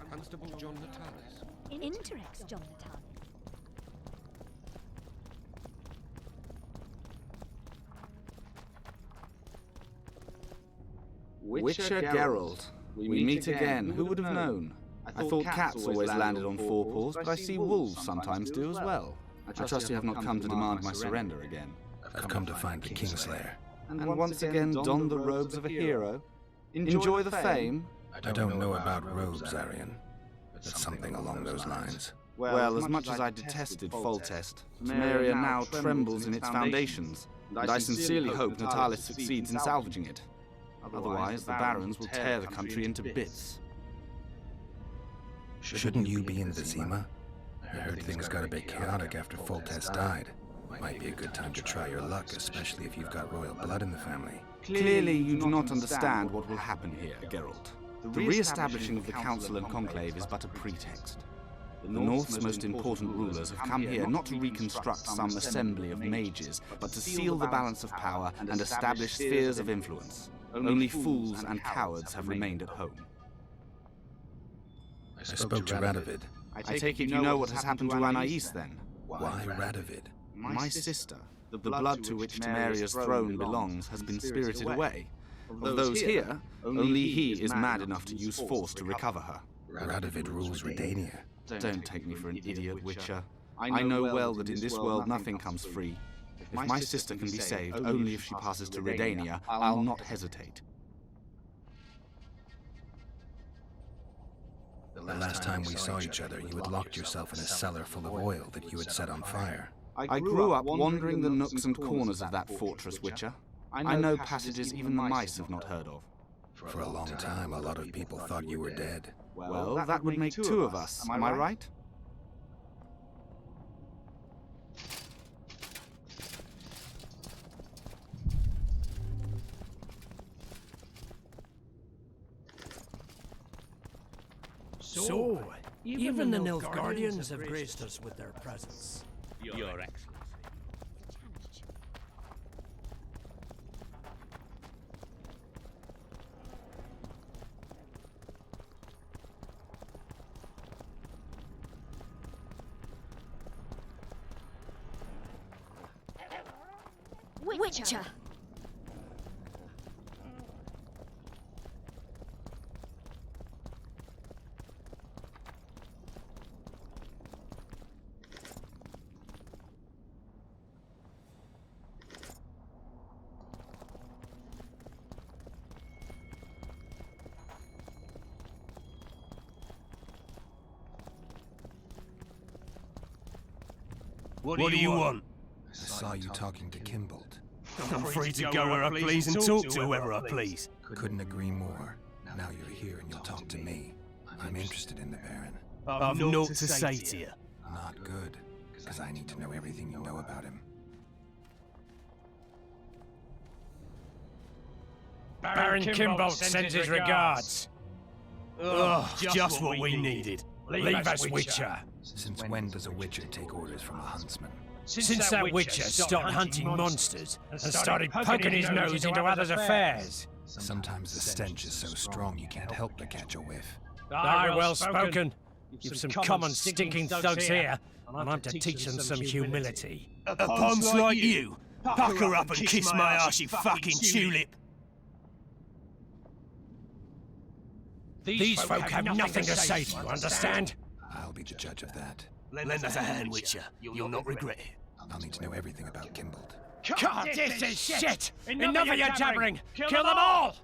Speaker 3: Constable John Natalis.
Speaker 22: Interex John Natalis.
Speaker 23: Witcher Geralt, we meet again. Who would have known? I thought cats always landed on four paws, but I see wolves sometimes do as well. I trust you have not come to demand my surrender again.
Speaker 2: I've come to find the Kingslayer.
Speaker 23: And once again don the robes of a hero. Enjoy the fame.
Speaker 2: I don't know about robes, Arian, but something along those lines.
Speaker 23: Well, as much as I detested Foltest, Temeria now trembles in its foundations, and I sincerely hope Natalis succeeds in salvaging it. Otherwise, the barons will tear the country into bits.
Speaker 2: Shouldn't you be in Vizima? I heard things got a bit chaotic after Foltest died. Might be a good time to try your luck, especially if you've got royal blood in the family.
Speaker 23: Clearly, you do not understand what will happen here, Geralt. The re-establishing of the Council and Conclave is but a pretext. The North's most important rulers have come here not to reconstruct some assembly of mages, but to seal the balance of power and establish spheres of influence. Only fools and cowards have remained at home.
Speaker 2: I spoke to Radovid.
Speaker 23: I take it you know what has happened to Anais, then?
Speaker 2: Why Radovid?
Speaker 23: My sister, the blood to which Temeria's throne belongs, has been spirited away. Of those here, only he is mad enough to use force to recover her.
Speaker 2: Radovid rules Redania.
Speaker 23: Don't take me for an idiot, Witcher. I know well that in this world nothing comes free. If my sister can be saved only if she passes to Redania, I'll not hesitate.
Speaker 2: The last time we saw each other, you had locked yourself in a cellar full of oil that you had set on fire.
Speaker 23: I grew up wandering the nooks and corners of that fortress, Witcher. I know passages even the mice have not heard of.
Speaker 2: For a long time, a lot of people thought you were dead.
Speaker 23: Well, that would make two of us, am I right?
Speaker 17: So, even the Nilfgaardians have graced us with their presence.
Speaker 15: Your Excellency.
Speaker 22: Witcher!
Speaker 17: What do you want?
Speaker 2: I saw you talking to Kimbold.
Speaker 17: I'm free to go where I please and talk to whoever I please.
Speaker 2: Couldn't agree more. Now you're here and you'll talk to me. I'm interested in the Baron.
Speaker 17: I've naught to say to you.
Speaker 2: Not good, because I need to know everything you know about him.
Speaker 7: Baron Kimbold sends his regards.
Speaker 17: Ugh, just what we needed. Leave us, Witcher.
Speaker 2: Since when does a Witcher take orders from a huntsman?
Speaker 7: Since that Witcher stopped hunting monsters and started poking his nose into others' affairs.
Speaker 2: Sometimes the stench is so strong you can't help but catch a whiff.
Speaker 7: Aye, well spoken. You've some common stinking thugs here, and I'm to teach them some humility.
Speaker 17: A ponce like you? Pucker up and kiss my ass, you fucking tulip.
Speaker 7: These folk have nothing to say to you, understand?
Speaker 2: I'll be the judge of that.
Speaker 17: Lend us a hand, Witcher. You'll not regret it.
Speaker 2: I'll need to know everything about Kimbold.
Speaker 7: God, this is shit! Enough of your jabbering! Kill them all!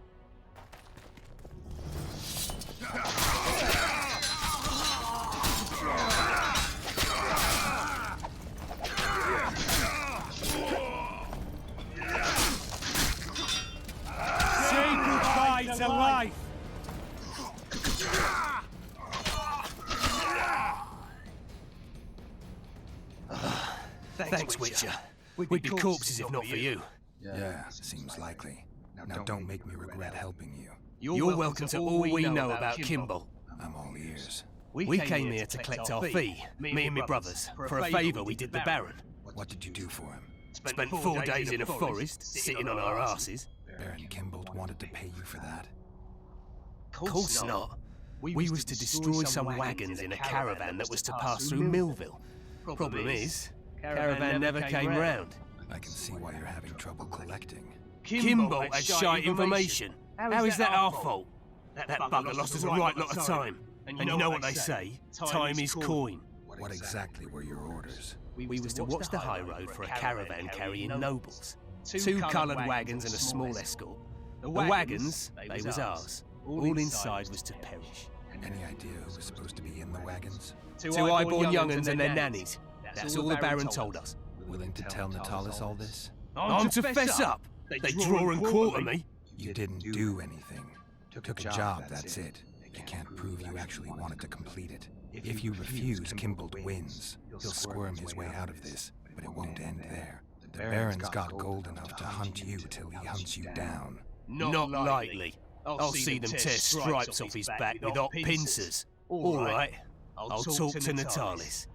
Speaker 17: Say goodbye to life! Thanks, Witcher. We'd be corpses if not for you.
Speaker 2: Yeah, seems likely. Now don't make me regret helping you.
Speaker 17: You're welcome to all we know about Kimbold.
Speaker 2: I'm all ears.
Speaker 17: We came here to collect our fee, me and my brothers, for a favour we did the Baron.
Speaker 2: What did you do for him?
Speaker 17: Spent 4 days in a forest, sitting on our asses.
Speaker 2: Baron Kimbold wanted to pay you for that?
Speaker 17: Course not. We was to destroy some wagons in a caravan that was to pass through Millville. Problem is, caravan never came round.
Speaker 2: I can see why you're having trouble collecting.
Speaker 17: Kimbold had shite information. How is that our fault? That bugger lost us a right lot of time. And you know what they say, time is coin.
Speaker 2: What exactly were your orders?
Speaker 17: We was to watch the high road for a caravan carrying nobles. 2 coloured wagons and a small escort. The wagons, they was ours. All inside was to perish.
Speaker 2: Any idea who was supposed to be in the wagons?
Speaker 17: 2 high-born young'uns and their nannies. That's all the Baron told us.
Speaker 2: Willing to tell Natalis all this?
Speaker 17: I'm to fess up. They draw and quarter me.
Speaker 2: You didn't do anything. Took a job, that's it. You can't prove you actually wanted to complete it. If you refuse, Kimbold wins. He'll squirm his way out of this, but it won't end there. The Baron's got gold enough to hunt you till he hunts you down.
Speaker 17: Not likely. I'll see them tear stripes off his back with hot pincers. All right, I'll talk to Natalis.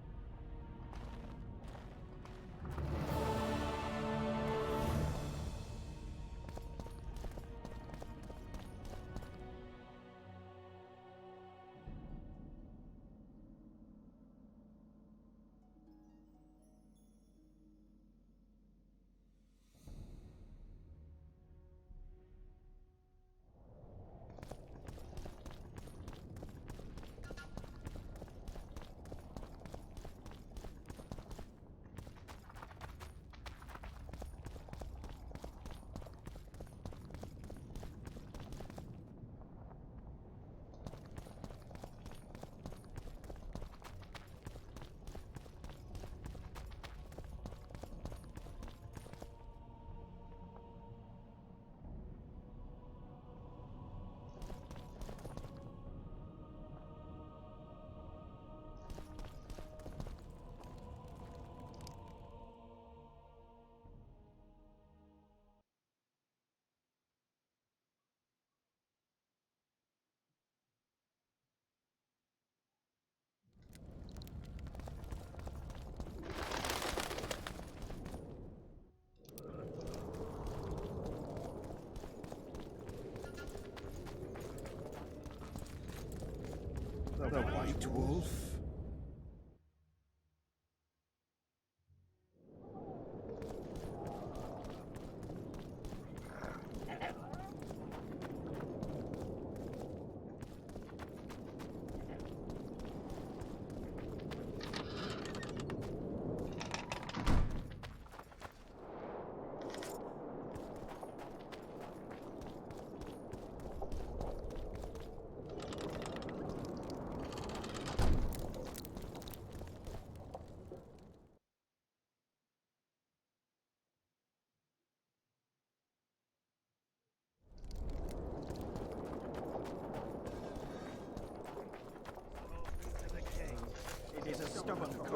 Speaker 16: The White Wolf?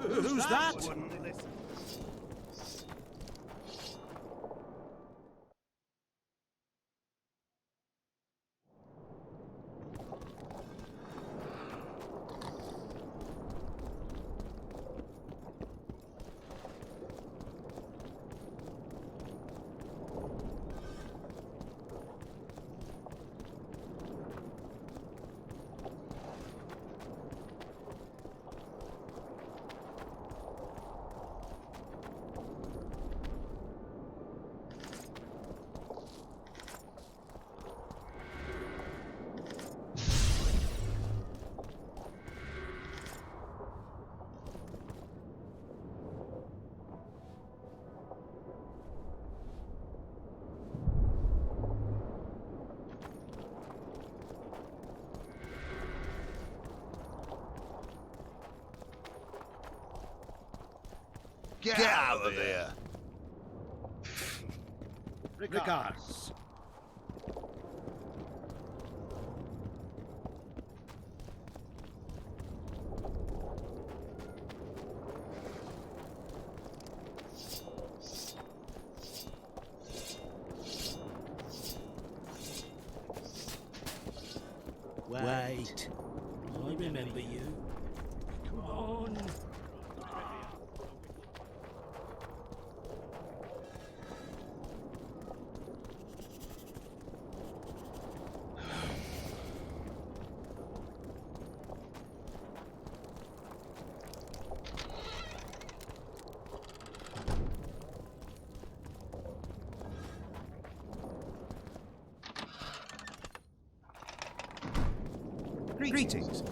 Speaker 14: Who's that?
Speaker 16: Get out of there!
Speaker 14: Regards.
Speaker 7: Wait. I remember you. Come on.
Speaker 14: Greetings.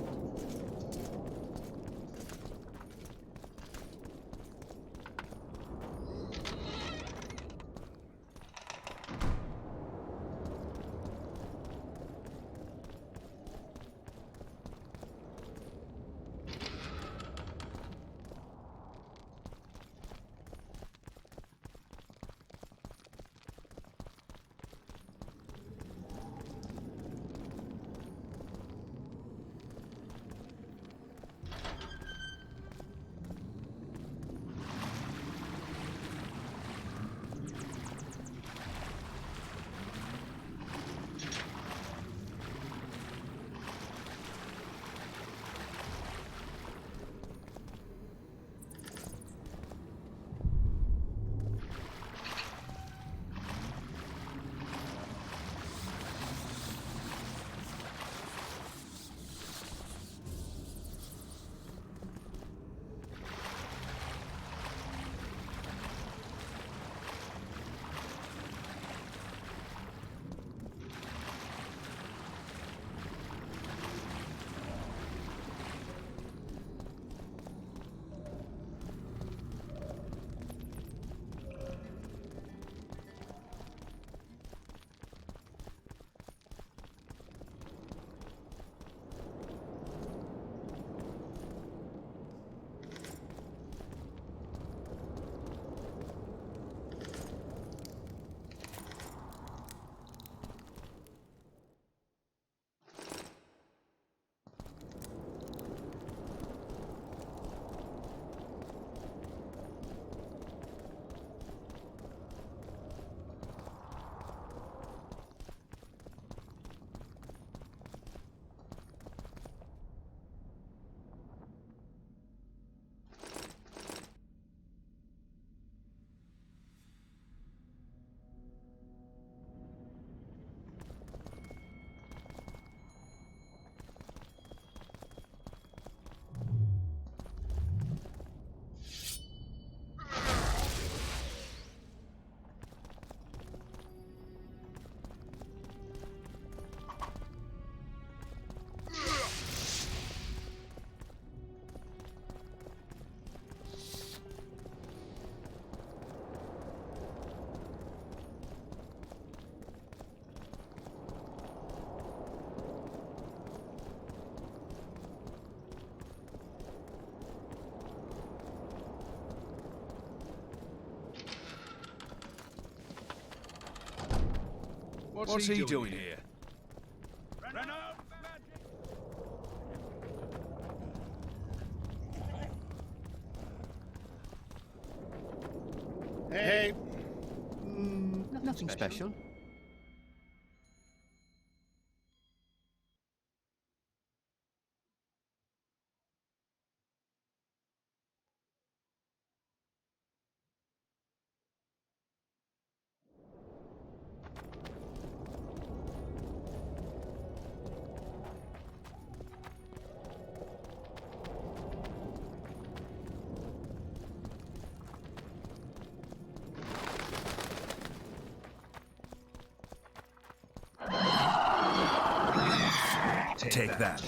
Speaker 15: What's he doing here?
Speaker 13: Hey.
Speaker 21: Nothing special.
Speaker 13: Take that.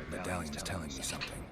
Speaker 2: Medallion's telling me something.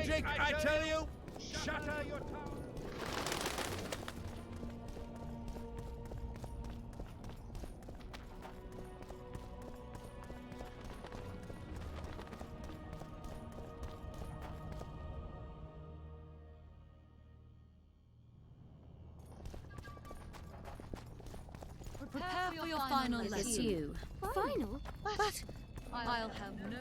Speaker 7: Magic, I tell you! Shatter your tower!
Speaker 4: Prepare for your final lesson.
Speaker 18: It's you.
Speaker 22: Final? But
Speaker 4: I'll have no